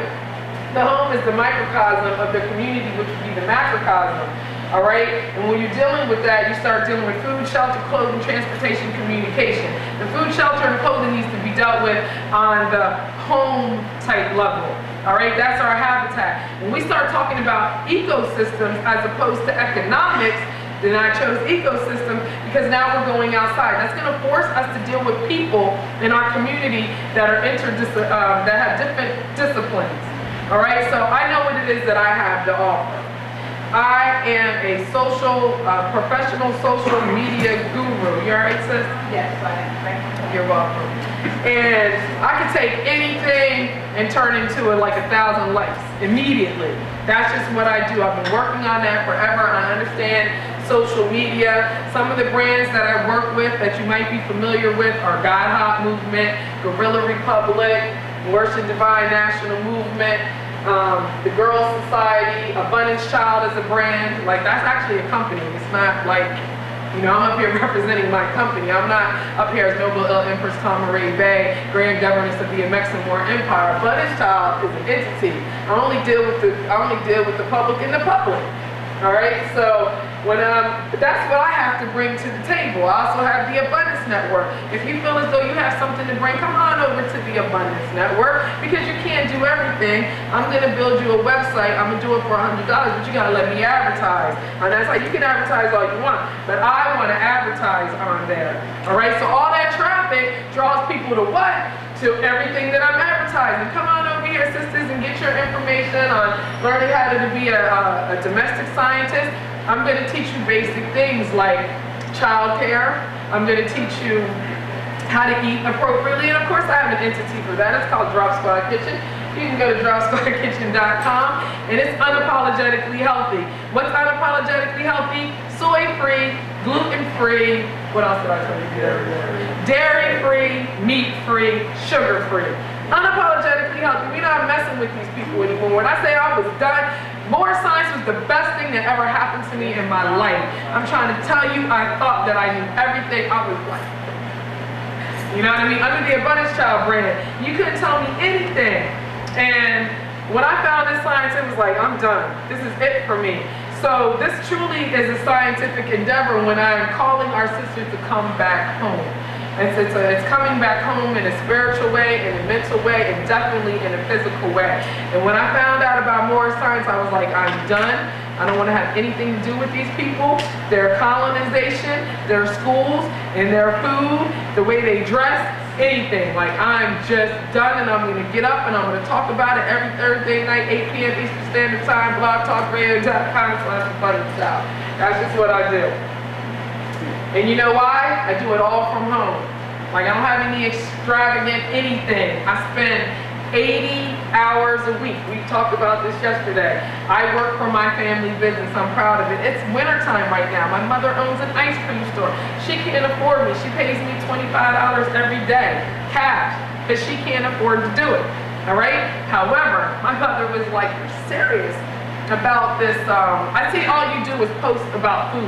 The home is the microcosm of the community, which would be the macrocosm. All right? And when you're dealing with that, you start dealing with food, shelter, clothing, transportation, communication. The food, shelter, and clothing needs to be dealt with on the home type level. All right? That's our habitat. When we start talking about ecosystems as opposed to economics, then I chose ecosystem because now we're going outside. That's going to force us to deal with people in our community that are that have different disciplines. All right? So I know what it is that I have to offer. I am a professional social media guru. You all right, sis? Yes, I am. Thank you. You're welcome. And I can take anything and turn into it like 1,000 likes immediately. That's just what I do. I've been working on that forever. I understand social media. Some of the brands that I work with that you might be familiar with are God Hop Movement, Guerrilla Republic, Worship Divine National Movement, the Girls Society, Abundance Child is a brand. Like, that's actually a company. It's not like, you know, I'm up here representing my company. I'm not up here as Noble El Empress Tamaray Bay, Grand Governess of the Meximore Empire. Abundance Child is an entity. I only deal with the public and the public. All right, so that's what I have to bring to the table. I also have the Abundance Network. If you feel as though you have something to bring, come on over to the Abundance Network because you can't do everything. I'm going to build you a website. I'm going to do it for $100, but you got to let me advertise. And that's like, you can advertise all you want, but I want to advertise on there. All right, so all that traffic draws people to what? To everything that I'm advertising. Come on over here, sisters, and get your information on learning how to be a domestic scientist. I'm going to teach you basic things like child care. I'm going to teach you how to eat appropriately. And of course, I have an entity for that. It's called Drop Squad Kitchen. You can go to dropsquadkitchen.com, and it's unapologetically healthy. What's unapologetically healthy? Soy-free, gluten-free. What else did I tell you? Dairy-free, meat-free, sugar-free. Unapologetically healthy. We're not messing with these people anymore. When I say I was done, more science was the best thing that ever happened to me in my life. I'm trying to tell you, I thought that I knew everything. I was like, you know what I mean? Under the Abundance Child brand, you couldn't tell me anything. And when I found this science, it was like, I'm done. This is it for me. So this truly is a scientific endeavor when I am calling our sisters to come back home. It's coming back home in a spiritual way, in a mental way, and definitely in a physical way. And when I found out about more science, I was like, I'm done. I don't want to have anything to do with these people, their colonization, their schools, and their food, the way they dress, anything. Like, I'm just done, and I'm going to get up and I'm going to talk about it every Thursday night, 8 p.m. Eastern Standard Time, blogtalkradio.com/abundance. That's just what I do. And you know why? I do it all from home. Like, I don't have any extravagant anything. I spend 80 hours a week. We talked about this yesterday. I work for my family business. I'm proud of it. It's wintertime right now. My mother owns an ice cream store. She can't afford me. She pays me $25 every day, cash, because she can't afford to do it. All right? However, my mother was like, you're serious about this. I see all you do is post about food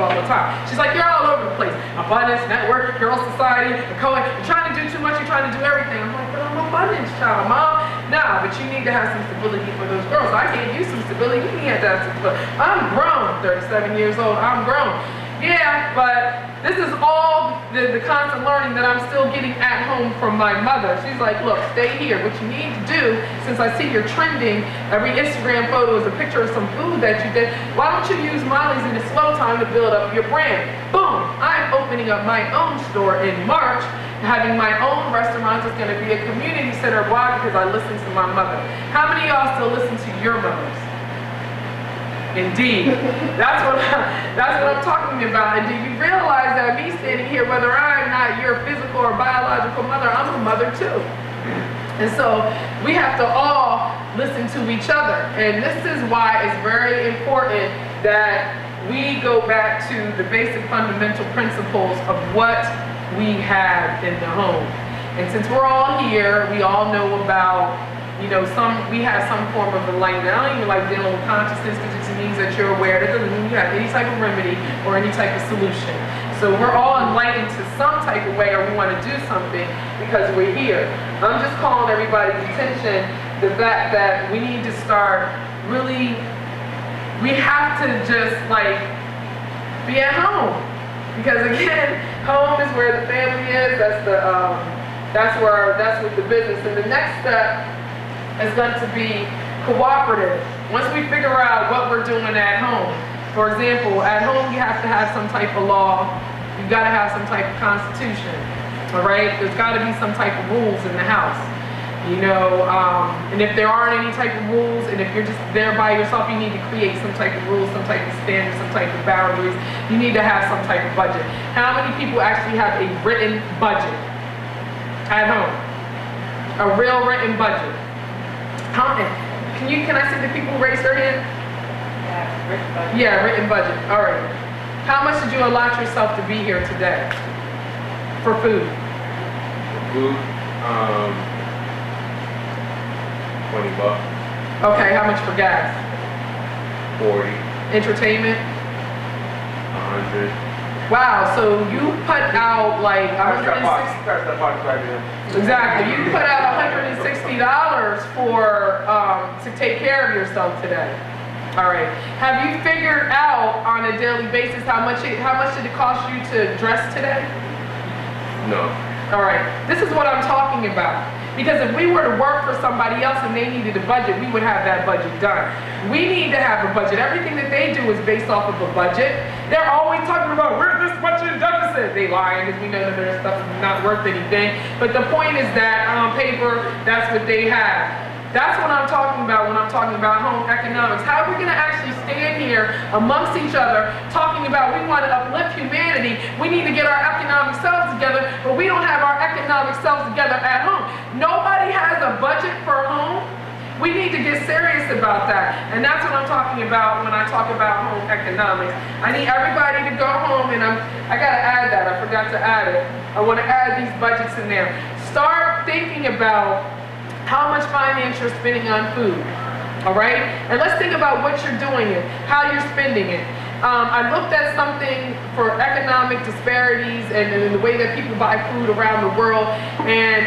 all the time. She's like, you're all over the place. Abundance Network, Girl Society, you're trying to do too much, you're trying to do everything. I'm like, but I'm Abundance Child, Mom. Nah, but you need to have some stability for those girls. I can't use some stability. You need to have some stability. I'm grown, 37 years old, I'm grown. Yeah, but this is all the constant learning that I'm still getting at home from my mother. She's like, look, stay here. What you need to do, since I see you're trending, every Instagram photo is a picture of some food that you did, why don't you use Molly's in the slow time to build up your brand? Boom, I'm opening up my own store in March, having my own restaurant. It's going to be a community center. Why? Because I listen to my mother. How many of y'all still listen to your mothers? Indeed. That's what I'm talking about. And do you realize that me standing here, whether I'm not your physical or biological mother, I'm a mother too. And so we have to all listen to each other. And this is why it's very important that we go back to the basic fundamental principles of what we have in the home. And since we're all here, we all know about, we have some form of enlightenment. I don't even like dealing with consciousness because it just means that you're aware. That doesn't mean you have any type of remedy or any type of solution. So we're all enlightened to some type of way, or we want to do something because we're here. I'm just calling everybody's attention the fact that we need to start really, we have to just be at home. Because again, home is where the family is. That's with the business. And the next step is going to be cooperative. Once we figure out what we're doing at home, for example, at home you have to have some type of law. You've got to have some type of constitution. All right? There's got to be some type of rules in the house. And if there aren't any type of rules, and if you're just there by yourself, you need to create some type of rules, some type of standards, some type of boundaries. You need to have some type of budget. How many people actually have a written budget at home? A real written budget. Can I see the people raise their hand? Yeah, written budget. Yeah, written budget. All right. How much did you allot yourself to be here today? For food? Food? 20 bucks. Okay, how much for gas? 40. Entertainment? 100. Wow, so you put out like $160. Exactly, you put out $160 to take care of yourself today. All right. Have you figured out on a daily basis how much did it cost you to dress today? No. All right. This is what I'm talking about. Because if we were to work for somebody else and they needed a budget, we would have that budget done. We need to have a budget. Everything that they do is based off of a budget. They're always talking about, we're this much in deficit. They lying because we know that their stuff is not worth anything. But the point is that on paper, that's what they have. That's what I'm talking about when I'm talking about home economics. How are we going to actually stand here amongst each other talking about we want to uplift humanity? We need to get our economic selves together, but we don't have our economic selves together at home. Nobody has a budget for a home. We need to get serious about that. And that's what I'm talking about when I talk about home economics. I need everybody to go home, and I got to add that. I forgot to add it. I want to add these budgets in there. Start thinking about how much finance you're spending on food, all right? And let's think about what you're doing it, how you're spending it. I looked at something for economic disparities and the way that people buy food around the world, and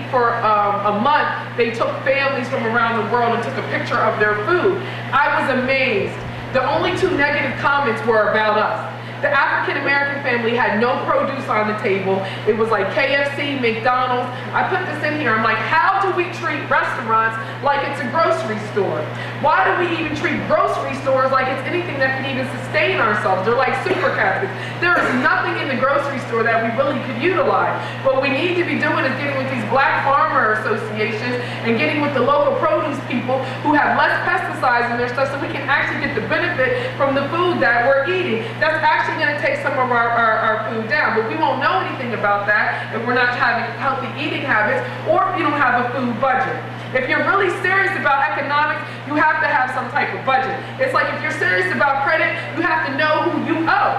for a month, they took families from around the world and took a picture of their food. I was amazed. The only 2 negative comments were about us. The African American family had no produce on the table. It was like KFC, McDonald's. I put this in here. I'm like, how do we treat restaurants like it's a grocery store? Why do we even treat grocery stores like it's anything that can even sustain ourselves? They're like super Catholics. There is nothing in the grocery store that we really could utilize. What we need to be doing is getting with these black farmer associations and getting with the local produce people who have less pesticides in their stuff so we can actually get the benefit from the food that we're eating. That's actually going to take some of our food down, but we won't know anything about that if we're not having healthy eating habits or if you don't have a food budget. If you're really serious about economics, you have to have some type of budget. It's like if you're serious about credit, you have to know who you owe,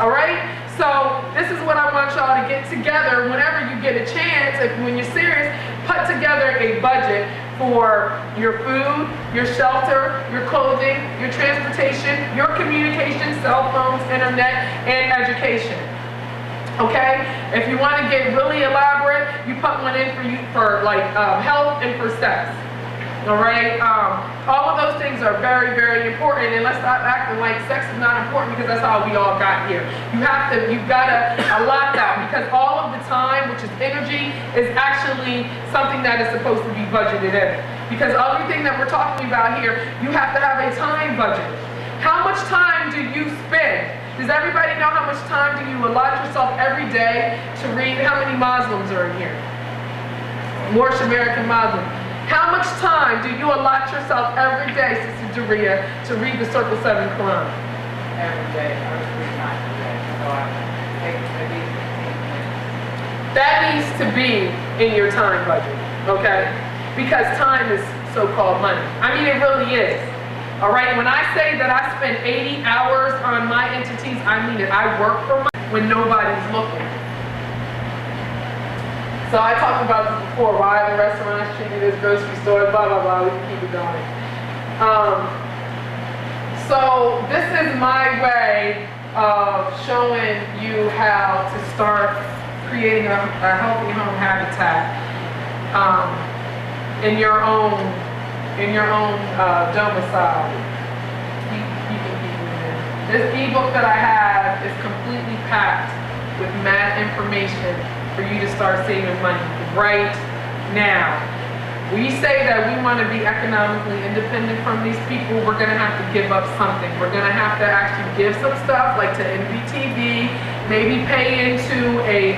all right? So this is what I want y'all to get together whenever you get a chance. When you're serious, put together a budget for your food, your shelter, your clothing, your transportation, your communication, cell phones, internet, and education. Okay? If you want to get really elaborate, you put one in for health and for sex. All right, all of those things are very, very important, and let's stop acting like sex is not important because that's how we all got here. You've got to allot that, because all of the time, which is energy, is actually something that is supposed to be budgeted in. Because everything that we're talking about here, you have to have a time budget. How much time do you spend? Does everybody know how much time do you allot yourself every day to read? How many Muslims are in here? Moorish American Muslims. How much time do you allot yourself every day, Sister Daria, to read the Circle 7 Quran? Every day, I was reading my day, so I take at least 15 minutes. That needs to be in your time budget, okay? Because time is so-called money. I mean, it really is. All right, when I say that I spend 80 hours on my entities, I mean it. I work for money when nobody's looking. So I talked about this before, why the restaurants treated as grocery stores, blah, blah, blah, we can keep it going. So this is my way of showing you how to start creating a healthy home habitat in your own domicile. You can keep it in. This ebook that I have is completely packed with mad information for you to start saving money right now. We say that we want to be economically independent from these people. We're going to have to give up something. We're going to have to actually give some stuff, like to NBTV, maybe pay into an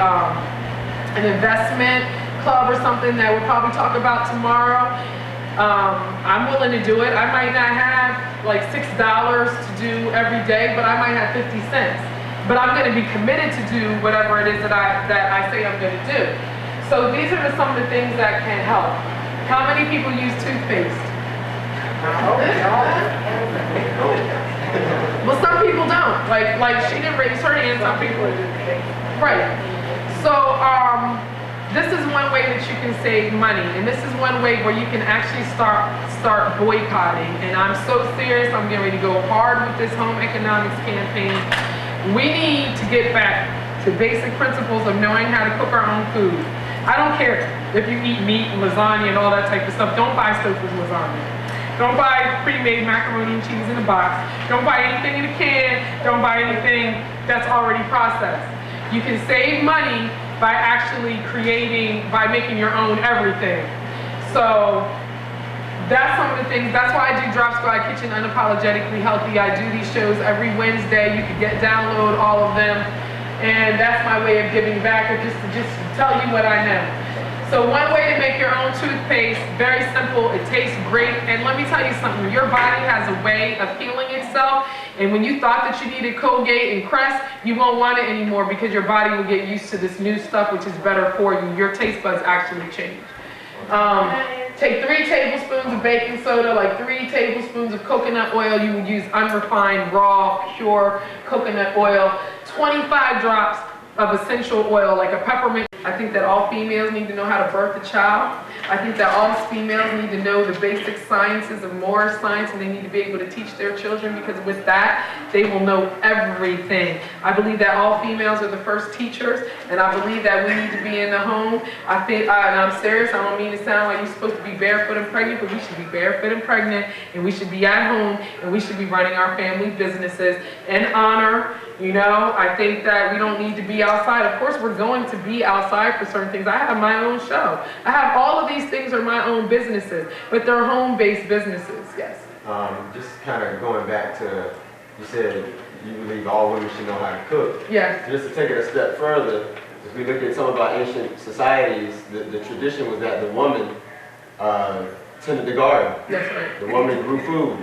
investment club or something that we'll probably talk about tomorrow. I'm willing to do it. I might not have like $6 to do every day, but I might have 50 cents. But I'm going to be committed to do whatever it is that I say I'm going to do. So these are some of the things that can help. How many people use toothpaste? Well, some people don't. Like she didn't raise her hand. Some people do. Right. So this is one way that you can save money, and this is one way where you can actually start boycotting. And I'm so serious. I'm getting ready to go hard with this home economics campaign. We need to get back to basic principles of knowing how to cook our own food. I don't care if you eat meat and lasagna and all that type of stuff. Don't buy Stouffer's lasagna. Don't buy pre-made macaroni and cheese in a box. Don't buy anything in a can. Don't buy anything that's already processed. You can save money by actually by making your own everything. So that's some of the things. That's why I do Drop Squad Kitchen Unapologetically Healthy. I do these shows every Wednesday. You can download all of them. And that's my way of giving back, or just to tell you what I know. So one way to make your own toothpaste, very simple, it tastes great. And let me tell you something, your body has a way of healing itself. And when you thought that you needed Colgate and Crest, you won't want it anymore because your body will get used to this new stuff, which is better for you. Your taste buds actually change. Take 3 tablespoons of baking soda, like 3 tablespoons of coconut oil. You would use unrefined, raw, pure coconut oil. 25 drops of essential oil, like a peppermint. I think that all females need to know how to birth a child. I think that all females need to know the basic sciences of Moorish science, and they need to be able to teach their children, because with that, they will know everything. I believe that all females are the first teachers, and I believe that we need to be in the home. I think, and I'm serious, I don't mean to sound like you're supposed to be barefoot and pregnant, but we should be barefoot and pregnant, and we should be at home, and we should be running our family businesses in honor. You know, I think that we don't need to be outside. Of course, we're going to be outside for certain things. I have my own show. I have all of these things are my own businesses, but they're home-based businesses. Yes. Just kind of going back to, you said you believe all women should know how to cook. Yes. Just to take it a step further, if we look at some of our ancient societies, the tradition was that the woman tended the garden. That's right. The woman grew food.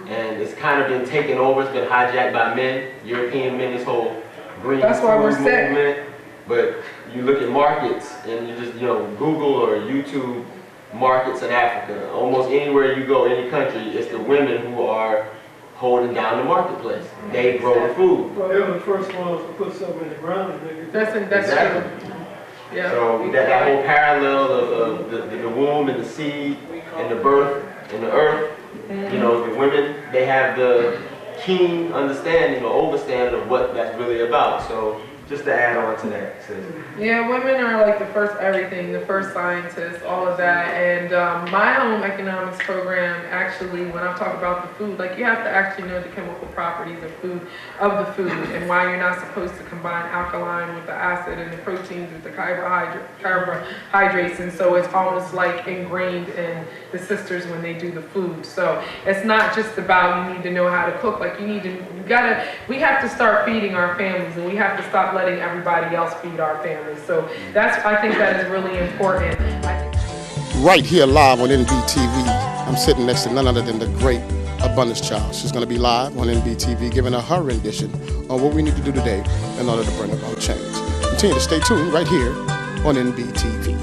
And it's kind of been taken over, it's been hijacked by men, European men, this whole green food movement. But you look at markets and you just, Google or YouTube markets in Africa. Almost anywhere you go, any country, it's the women who are holding down the marketplace. They grow the food. Well, they were the first ones to put something in the ground and make it. That's exactly. True. Yeah. So that whole parallel of the womb and the seed and the birth and the earth. The women, they have the keen understanding or overstanding of what that's really about. So Just to add on to that, sis. Yeah, women are like the first everything, the first scientists, all of that. And my home economics program, actually, when I talk about the food, like you have to actually know the chemical properties of the food, and why you're not supposed to combine alkaline with the acid and the proteins with the carbohydrates. And so it's almost like ingrained in the sisters when they do the food. So it's not just about you need to know how to cook. Like we have to start feeding our families, and we have to stop letting everybody else feed our families. So I think that is really important. Right here live on NBTV, I'm sitting next to none other than the great Abundance Child. She's going to be live on NBTV giving her rendition on what we need to do today in order to bring about change. Continue to stay tuned right here on NBTV.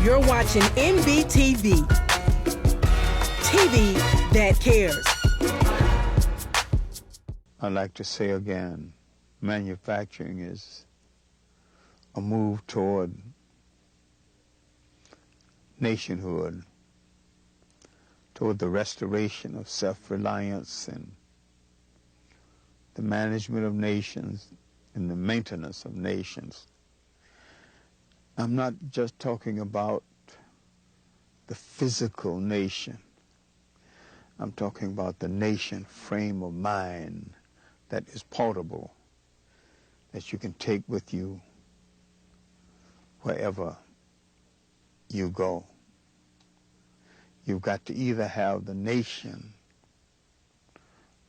You're watching NBTV, TV that cares. I'd like to say again, manufacturing is a move toward nationhood, toward the restoration of self-reliance and the management of nations and the maintenance of nations. I'm not just talking about the physical nation. I'm talking about the nation frame of mind that is portable, that you can take with you wherever you go. You've got to either have the nation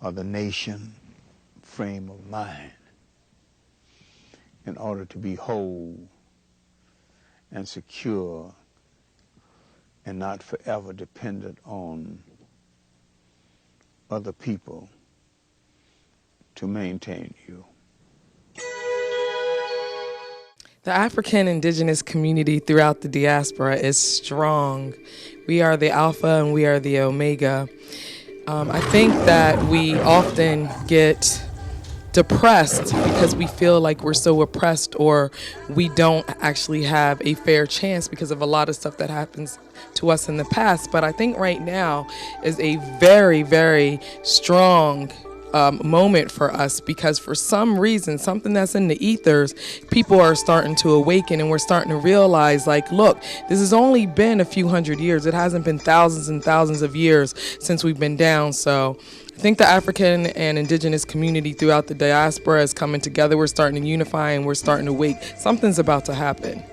or the nation frame of mind in order to be whole and secure and not forever dependent on other people to maintain you. The African indigenous community throughout the diaspora is strong. We are the alpha and we are the omega. I think that we often get depressed because we feel like we're so oppressed, or we don't actually have a fair chance because of a lot of stuff that happens to us in the past. But I think right now is a very, very strong moment for us, because for some reason, something that's in the ethers, people are starting to awaken, and we're starting to realize, like, look, this has only been a few hundred years. It hasn't been thousands and thousands of years since we've been down. So I think the African and indigenous community throughout the diaspora is coming together. We're starting to unify and we're starting to wake. Something's about to happen.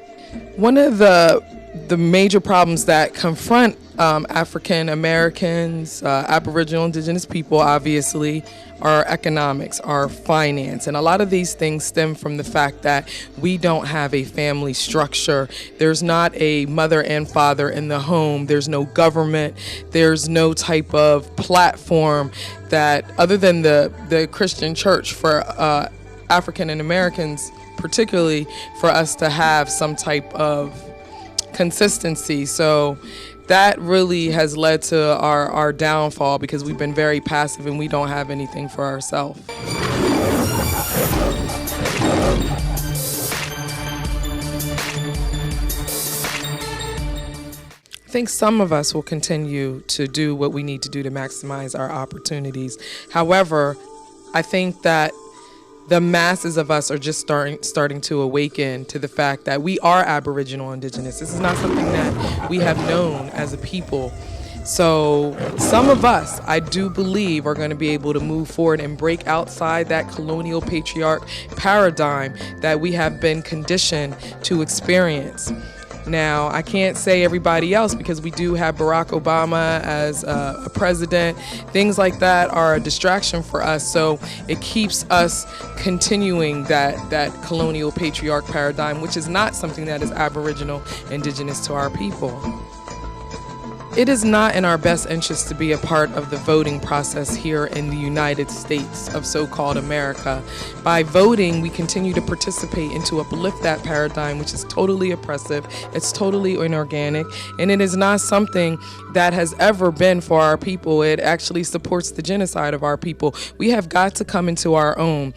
One of the major problems that confront African Americans, Aboriginal indigenous people, obviously, are economics, are finance. And a lot of these things stem from the fact that we don't have a family structure. There's not a mother and father in the home. There's no government. There's no type of platform that, other than the Christian church, for African and Americans, particularly for us to have some type of consistency. So that really has led to our downfall, because we've been very passive and we don't have anything for ourselves. I think some of us will continue to do what we need to do to maximize our opportunities. However, I think that the masses of us are just starting to awaken to the fact that we are Aboriginal Indigenous. This is not something that we have known as a people. So some of us, I do believe, are going to be able to move forward and break outside that colonial patriarch paradigm that we have been conditioned to experience. Now, I can't say everybody else, because we do have Barack Obama as a president. Things like that are a distraction for us, so it keeps us continuing that colonial patriarch paradigm, which is not something that is Aboriginal, indigenous to our people. It is not in our best interest to be a part of the voting process here in the United States of so-called America. By voting, we continue to participate and to uplift that paradigm, which is totally oppressive, it's totally inorganic, and it is not something that has ever been for our people. It actually supports the genocide of our people. We have got to come into our own.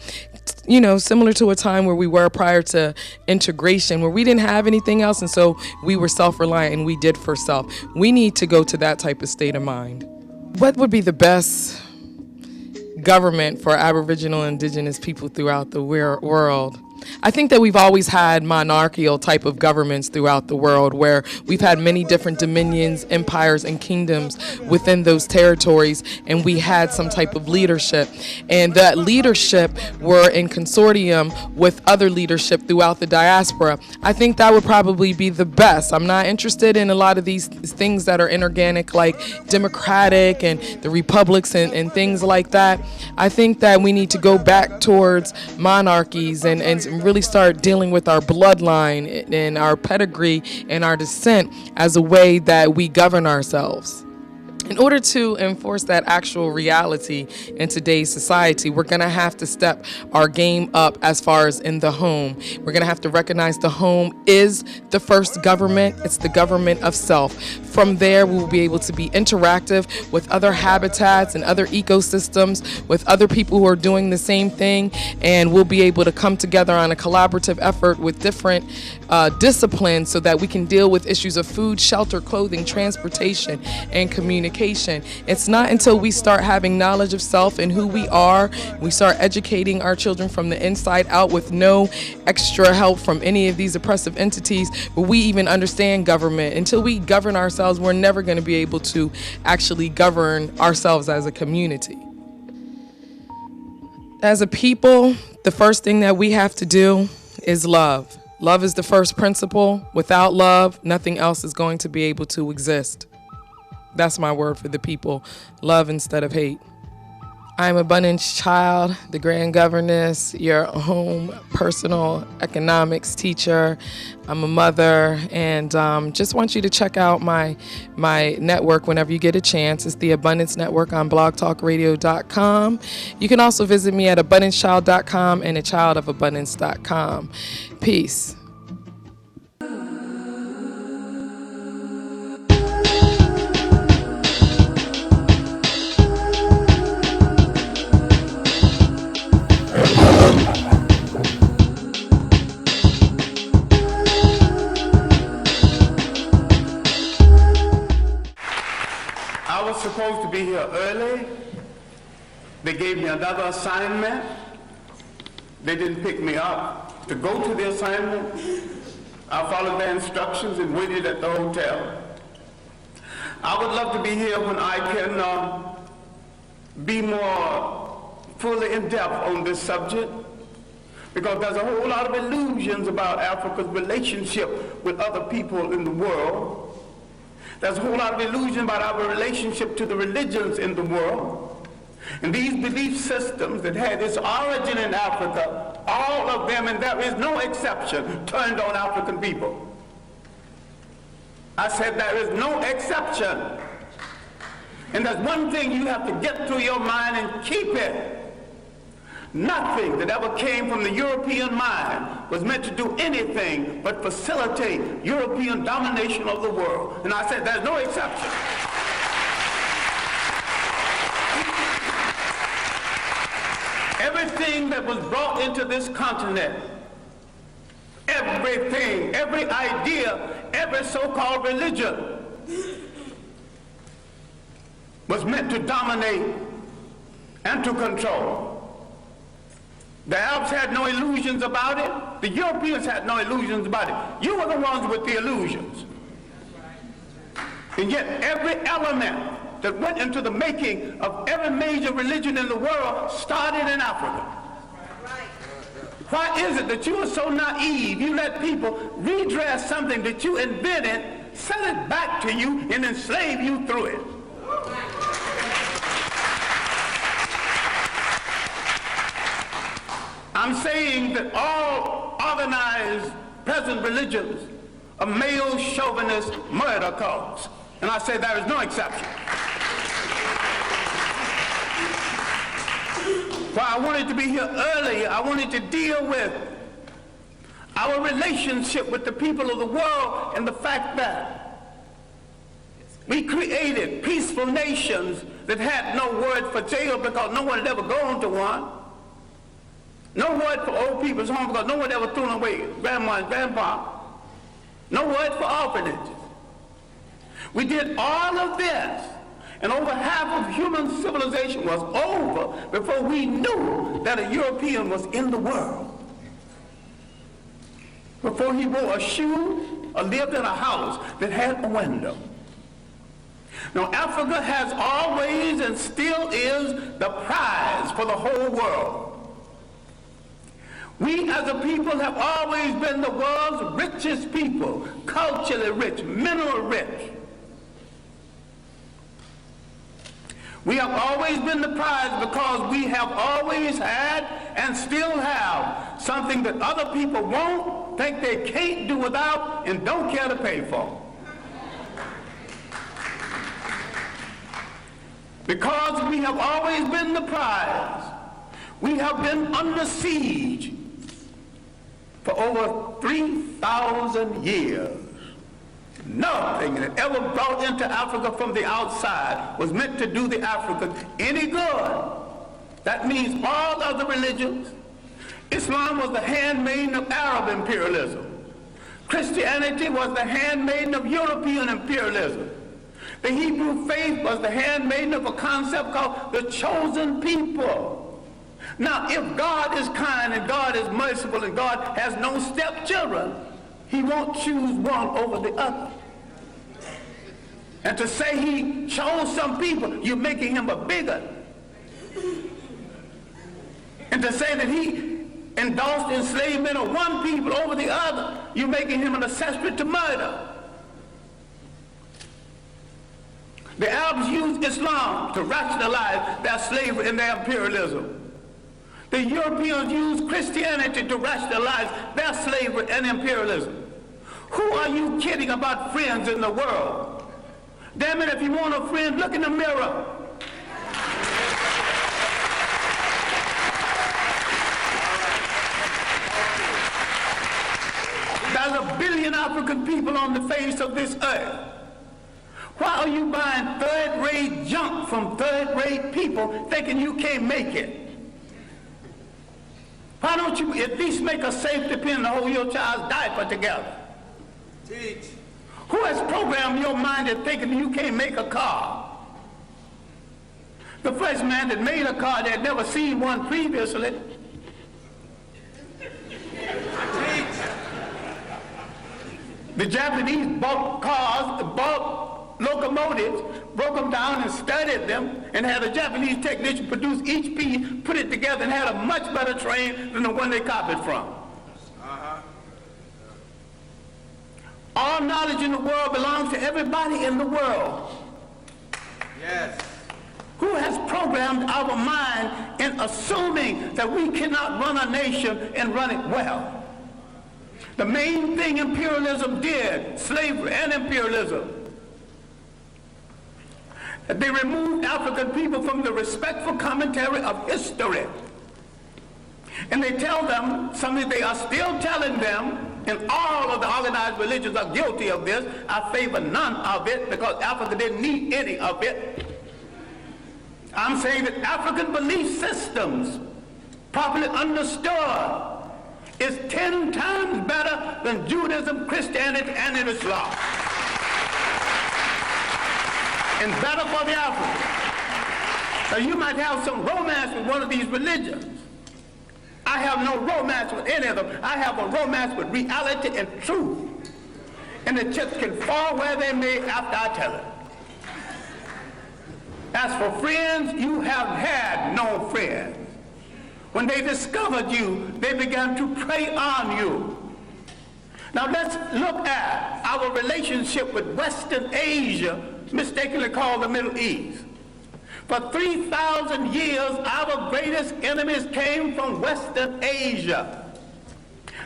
you know, similar to a time where we were prior to integration, where we didn't have anything else, and so we were self-reliant and we did for self. We need to go to that type of state of mind. What would be the best government for Aboriginal and Indigenous people throughout the world? I think that we've always had monarchical type of governments throughout the world, where we've had many different dominions, empires, and kingdoms within those territories, and we had some type of leadership. And that leadership were in consortium with other leadership throughout the diaspora. I think that would probably be the best. I'm not interested in a lot of these things that are inorganic, like democratic and the republics and things like that. I think that we need to go back towards monarchies and really start dealing with our bloodline and our pedigree and our descent as a way that we govern ourselves. In order to enforce that actual reality in today's society, we're going to have to step our game up as far as in the home. We're going to have to recognize the home is the first government. It's the government of self. From there, we will be able to be interactive with other habitats and other ecosystems, with other people who are doing the same thing, and we'll be able to come together on a collaborative effort with different disciplines so that we can deal with issues of food, shelter, clothing, transportation, and communication. It's not until we start having knowledge of self and who we are, we start educating our children from the inside out with no extra help from any of these oppressive entities, where we even understand government. Until we govern ourselves, we're never going to be able to actually govern ourselves as a community. As a people, the first thing that we have to do is love. Love is the first principle. Without love, nothing else is going to be able to exist. That's my word for the people. Love instead of hate. I'm Abundance Child, the Grand Governess, your home personal economics teacher. I'm a mother, and just want you to check out my network whenever you get a chance. It's the Abundance Network on blogtalkradio.com. You can also visit me at abundancechild.com and achildofabundance.com. Peace. I was supposed to be here early. They gave me another assignment. They didn't pick me up to go to the assignment. I followed their instructions and waited at the hotel. I would love to be here when I can be more fully in depth on this subject, because there's a whole lot of illusions about Africa's relationship with other people in the world. There's a whole lot of illusion about our relationship to the religions in the world. And these belief systems that had its origin in Africa, all of them, and there is no exception, turned on African people. I said there is no exception. And there's one thing you have to get through your mind and keep it. Nothing that ever came from the European mind was meant to do anything but facilitate European domination of the world. And I said there's no exception. Everything that was brought into this continent, everything, every idea, every so-called religion was meant to dominate and to control. The Arabs had no illusions about it. The Europeans had no illusions about it. You were the ones with the illusions. And yet every element that went into the making of every major religion in the world started in Africa. Why is it that you are so naive? You let people redress something that you invented, sell it back to you, and enslave you through it. I'm saying that all organized present religions are male chauvinist murder cults. And I say there is no exception. Why I wanted to be here early, I wanted to deal with our relationship with the people of the world and the fact that we created peaceful nations that had no word for jail because no one had ever gone to one. No word for old people's home because no one ever threw them away, grandma and grandpa. No word for orphanages. We did all of this, and over half of human civilization was over before we knew that a European was in the world. Before he wore a shoe or lived in a house that had a window. Now, Africa has always and still is the prize for the whole world. We as a people have always been the world's richest people, culturally rich, mineral rich. We have always been the prize because we have always had and still have something that other people won't, think they can't do without, and don't care to pay for. Because we have always been the prize, we have been under siege for over 3,000 years. Nothing that ever brought into Africa from the outside was meant to do the Africans any good. That means all other religions. Islam was the handmaiden of Arab imperialism. Christianity was the handmaiden of European imperialism. The Hebrew faith was the handmaiden of a concept called the chosen people. Now, if God is kind and God is merciful and God has no stepchildren, he won't choose one over the other. And to say he chose some people, you're making him a bigot. And to say that he endorsed enslavement of one people over the other, you're making him an accessory to murder. The Arabs used Islam to rationalize their slavery and their imperialism. The Europeans used Christianity to rationalize their slavery and imperialism. Who are you kidding about friends in the world? Damn it, if you want a friend, look in the mirror. There's 1 billion African people on the face of this earth. Why are you buying third-rate junk from third-rate people thinking you can't make it? Why don't you at least make a safety pin to hold your child's diaper together? Teach. Who has programmed your mind into thinking you can't make a car? The first man that made a car that had never seen one previously. The Japanese bought cars, bought locomotives, broke them down and studied them, and had a Japanese technician produce each piece, put it together, and had a much better train than the one they copied from. All knowledge in the world belongs to everybody in the world. Yes. Who has programmed our mind in assuming that we cannot run a nation and run it well? The main thing imperialism did, slavery and imperialism, that they removed African people from the respectful commentary of history. And they tell them something they are still telling them, and all of the organized religions are guilty of this. I favor none of it because Africa didn't need any of it. I'm saying that African belief systems, properly understood, is 10 times better than Judaism, Christianity, and Islam. And better for the African. So you might have some romance with one of these religions. I have no romance with any of them. I have a romance with reality and truth. And the chips can fall where they may after I tell it. As for friends, you have had no friends. When they discovered you, they began to prey on you. Now let's look at our relationship with Western Asia, mistakenly called the Middle East. For 3,000 years, our greatest enemies came from Western Asia.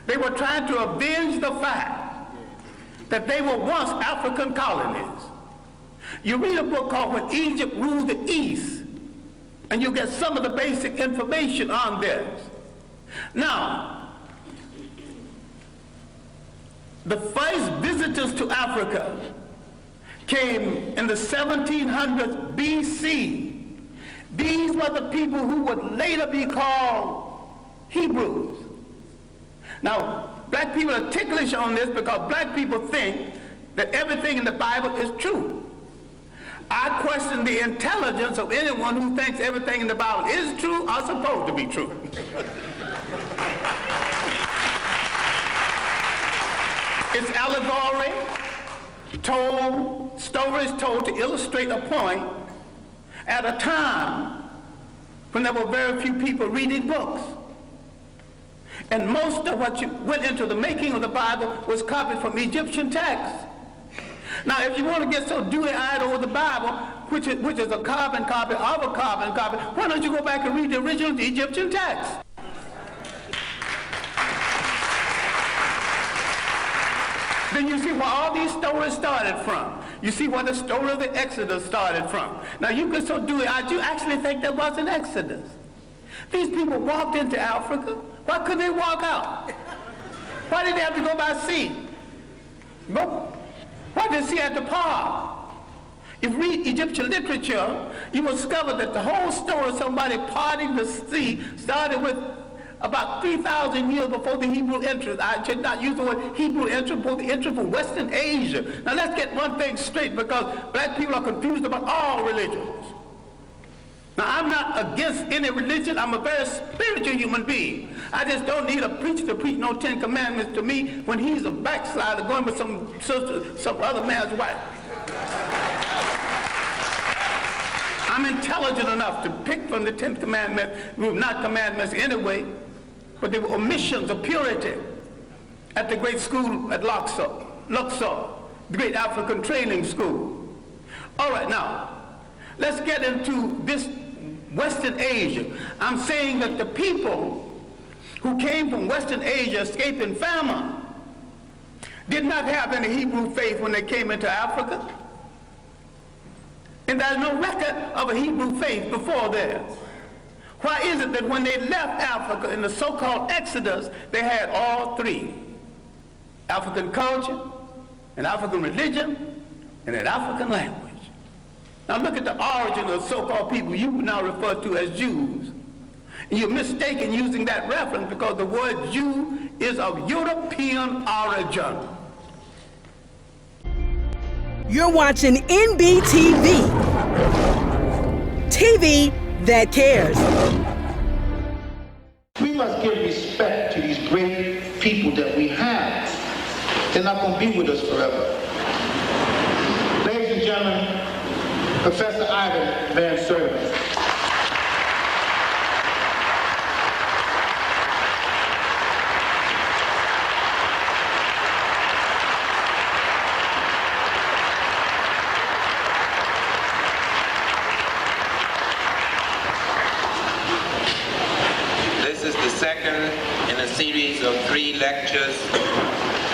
They were trying to avenge the fact that they were once African colonies. You read a book called When Egypt Ruled the East, and you get some of the basic information on this. Now, the first visitors to Africa came in the 1700s BC. These were the people who would later be called Hebrews. Now, black people are ticklish on this because black people think that everything in the Bible is true. I question the intelligence of anyone who thinks everything in the Bible is true or supposed to be true. It's allegory, stories told to illustrate a point at a time when there were very few people reading books. And most of what went into the making of the Bible was copied from Egyptian texts. Now, if you want to get so dewy-eyed over the Bible, which is a carbon copy of a carbon copy, why don't you go back and read the original Egyptian text? Then you see where all these stories started from. You see where the story of the Exodus started from. Now, you get so dewy-eyed, you actually think there was an Exodus. These people walked into Africa. Why couldn't they walk out? Why did they have to go by sea? Why did the sea have to part? If you read Egyptian literature, you will discover that the whole story of somebody parting the sea started with about 3,000 years before the Hebrew entrance. I should not use the word Hebrew entrance, but the entrance from Western Asia. Now let's get one thing straight, because black people are confused about all religions. Now, I'm not against any religion. I'm a very spiritual human being. I just don't need a preacher to preach no 10 Commandments to me when he's a backslider going with some other man's wife. I'm intelligent enough to pick from the 10 Commandments, not commandments anyway, but they were omissions of purity at the great school at Luxor, the great African training school. All right, now, let's get into this Western Asia. I'm saying that the people who came from Western Asia escaping famine did not have any Hebrew faith when they came into Africa. And there's no record of a Hebrew faith before there. Why is it that when they left Africa in the so-called Exodus, they had all three? African culture, an African religion, and an African language. Now look at the origin of the so-called people you now refer to as Jews. And you're mistaken using that reference because the word Jew is of European origin. You're watching NBTV. TV that cares. We must give respect to these great people that we have. They're not going to be with us forever. Ladies and gentlemen, Professor Ivan Van Servan. This is the second in a series of 3 lectures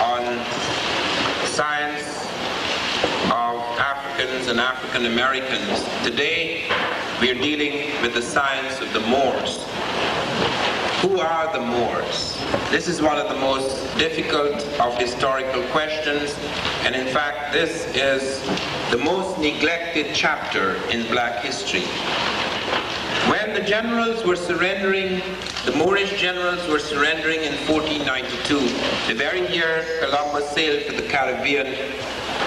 on science of Africans and African Americans. Today, we are dealing with the science of the Moors. Who are the Moors? This is one of the most difficult of historical questions, and in fact, this is the most neglected chapter in black history. When the generals were surrendering, the Moorish generals were surrendering in 1492, the very year Columbus sailed to the Caribbean,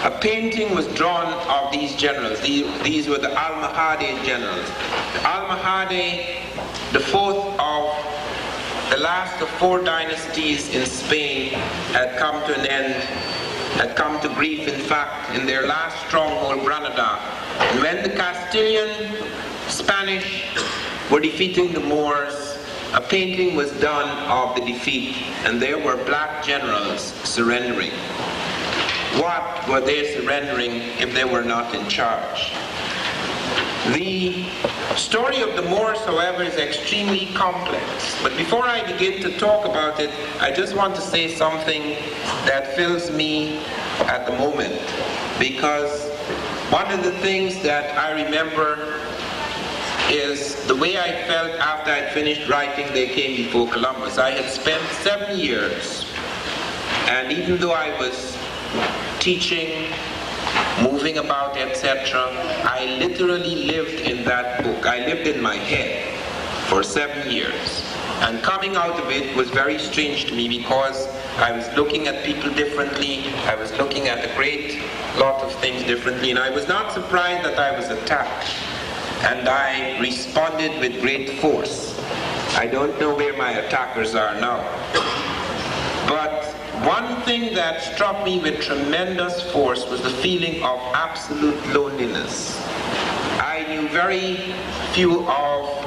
a painting was drawn of these generals. These were the Almohade generals. The Almohade, the fourth of the last of 4 dynasties in Spain, had come to an end, had come to grief, in fact, in their last stronghold, Granada. And when the Castilian Spanish were defeating the Moors, a painting was done of the defeat, and there were black generals surrendering. What were they surrendering if they were not in charge? The story of the Moors, however, is extremely complex. But before I begin to talk about it, I just want to say something that fills me at the moment. Because one of the things that I remember is the way I felt after I'd finished writing They Came Before Columbus. I had spent 7 years, and even though I was teaching, moving about, etc., I literally lived in that book. I lived in my head. for 7 years. And coming out of it was very strange to me because I was looking at people differently, I was looking at a great lot of things differently, and I was not surprised that I was attacked. And I responded with great force. I don't know where my attackers are now. But one thing that struck me with tremendous force was the feeling of absolute loneliness. I knew very few of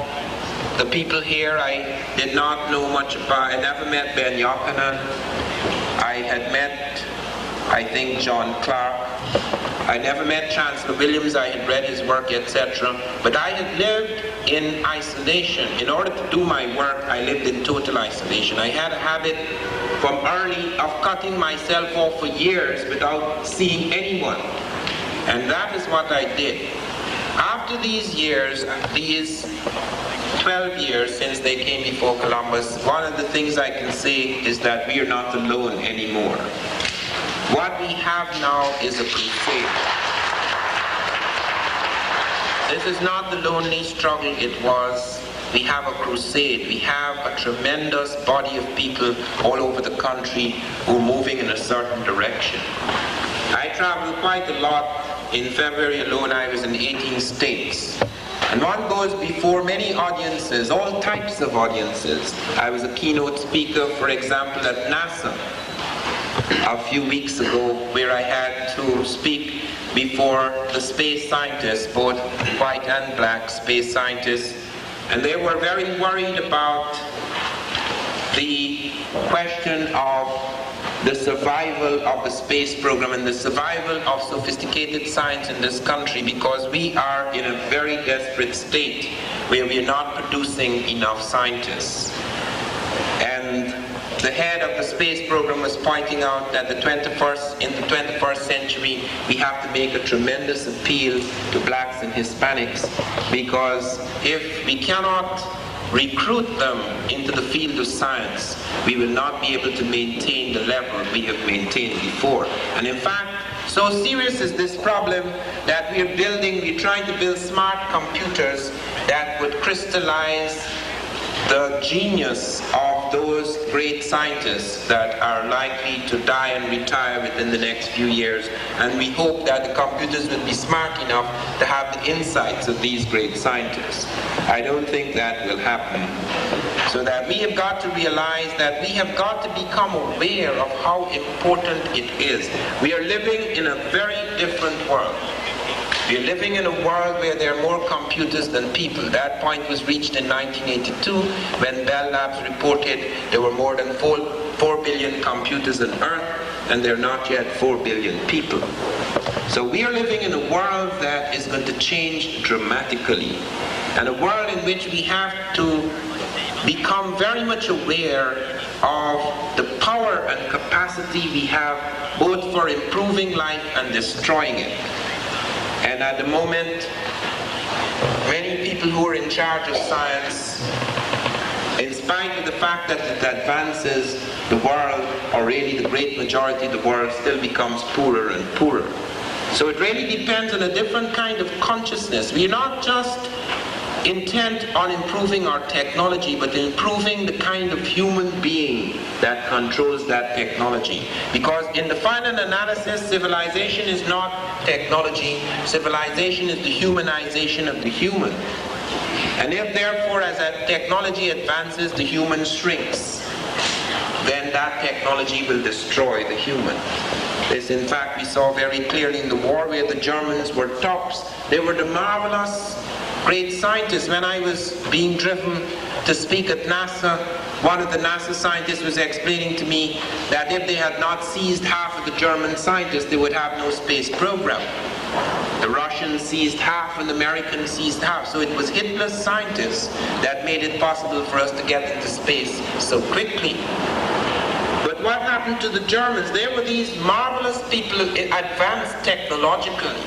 the people here. I did not know much about. I never met Ben Yochanan. I had met, I think, John Clark. I never met Chancellor Williams. I had read his work, etc. But I had lived in isolation. In order to do my work, I lived in total isolation. I had a habit from early of cutting myself off for years without seeing anyone. And that is what I did. After these years, these 12 years since they came before Columbus, one of the things I can say is that we are not alone anymore. What we have now is a crusade. This is not the lonely struggle it was. We have a crusade. We have a tremendous body of people all over the country who are moving in a certain direction. I traveled quite a lot. In February alone, I was in 18 states. And one goes before many audiences, all types of audiences. I was a keynote speaker, for example, at NASA a few weeks ago, where I had to speak before the space scientists, both white and black space scientists, and they were very worried about the question of the survival of the space program and the survival of sophisticated science in this country, because we are in a very desperate state where we are not producing enough scientists. And the head of the space program was pointing out that in the 21st century, we have to make a tremendous appeal to blacks and Hispanics, because if we cannot recruit them into the field of science, we will not be able to maintain the level we have maintained before. And in fact, so serious is this problem that we're trying to build smart computers that would crystallize the genius of those great scientists that are likely to die and retire within the next few years. And we hope that the computers will be smart enough to have the insights of these great scientists. I don't think that will happen. So that we have got to realize that we have got to become aware of how important it is. We are living in a very different world. We are living in a world where there are more computers than people. That point was reached in 1982 when Bell Labs reported there were more than 4 billion computers on Earth, and there are not yet 4 billion people. So we are living in a world that is going to change dramatically, and a world in which we have to become very much aware of the power and capacity we have both for improving life and destroying it. And at the moment, many people who are in charge of science, in spite of the fact that it advances the world, or really the great majority of the world, still becomes poorer and poorer. So it really depends on a different kind of consciousness. We are not just intent on improving our technology, but improving the kind of human being that controls that technology. Because in the final analysis, civilization is not technology. Civilization is the humanization of the human. And if therefore, as that technology advances, the human shrinks, then that technology will destroy the human. This, in fact, we saw very clearly in the war where the Germans were tops. They were the marvelous great scientists. When I was being driven to speak at NASA, one of the NASA scientists was explaining to me that if they had not seized half of the German scientists, they would have no space program. The Russians seized half and the Americans seized half. So it was Hitler's scientists that made it possible for us to get into space so quickly. But what happened to the Germans? They were these marvelous people, advanced technologically,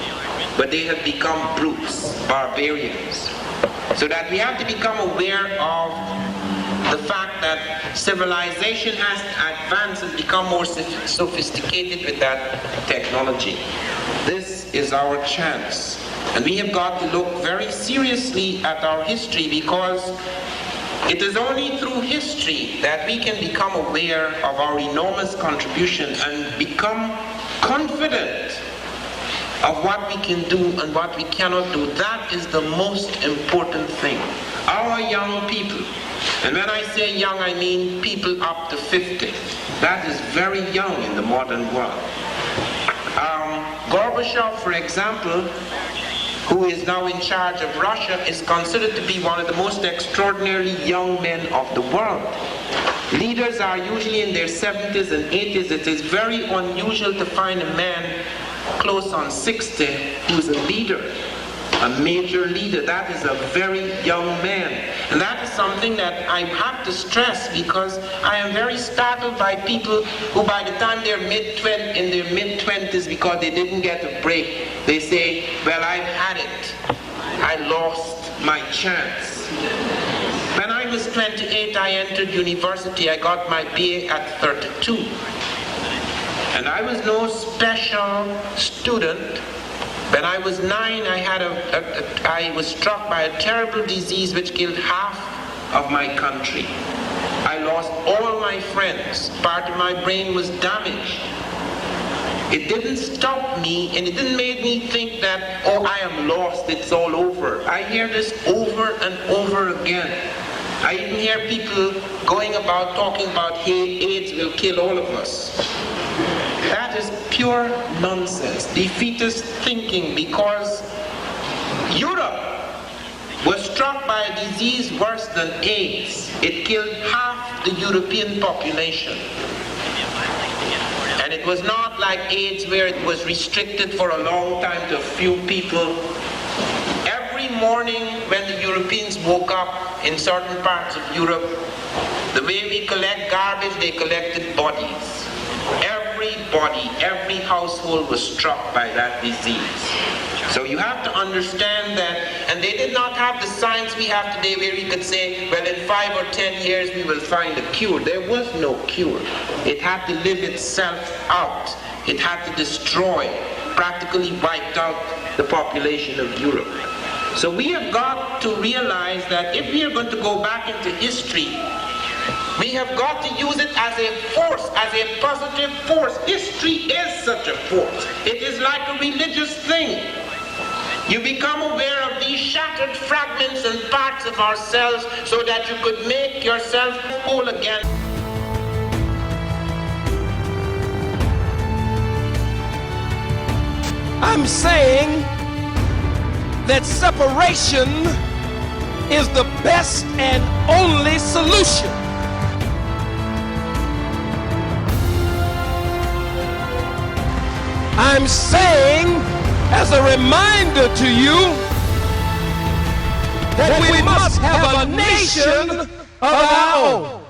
but they have become brutes, barbarians. So that we have to become aware of the fact that civilization has advanced and become more sophisticated with that technology. This is our chance And we have got to look very seriously at our history, because it is only through history that we can become aware of our enormous contribution and become confident of what we can do and what we cannot do. That is the most important thing. Our young people, and when I say young, I mean people up to 50. That is very young in the modern world. Gorbachev, for example, who is now in charge of Russia, is considered to be one of the most extraordinarily young men of the world. Leaders are usually in their 70s and 80s. It is very unusual to find a man close on 60 who's a leader, a major leader. That is a very young man. And that is something that I have to stress, because I am very startled by people who by the time they're in their mid-20s, because they didn't get a break, they say, well, I've had it. I lost my chance. When I was 28, I entered university. I got my BA at 32. And I was no special student. When I was 9, I was struck by a terrible disease which killed half of my country. I lost all my friends. Part of my brain was damaged. It didn't stop me, and it didn't make me think that, oh, I am lost, it's all over. I hear this over and over again. I even hear people going about talking about, hey, AIDS will kill all of us. That is pure nonsense, defeatist thinking, because Europe was struck by a disease worse than AIDS. It killed half the European population. And it was not like AIDS where it was restricted for a long time to a few people. Every morning when the Europeans woke up in certain parts of Europe, the way we collect garbage, they collected bodies. Everybody, every household was struck by that disease. So you have to understand that, and they did not have the science we have today where we could say, well, in 5 or 10 years we will find a cure. There was no cure. It had to live itself out. It had to destroy, practically wiped out the population of Europe. So we have got to realize that if we are going to go back into history, we have got to use it as a force, as a positive force. History is such a force. It is like a religious thing. You become aware of these shattered fragments and parts of ourselves so that you could make yourself whole again. I'm saying that separation is the best and only solution. I'm saying, as a reminder to you, that we must have a nation of our own.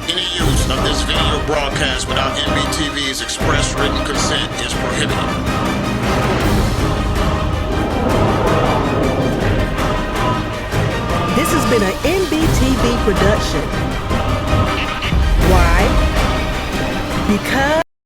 Any use of this video broadcast without NBTV's express written consent is prohibited. This has been an NBTV production.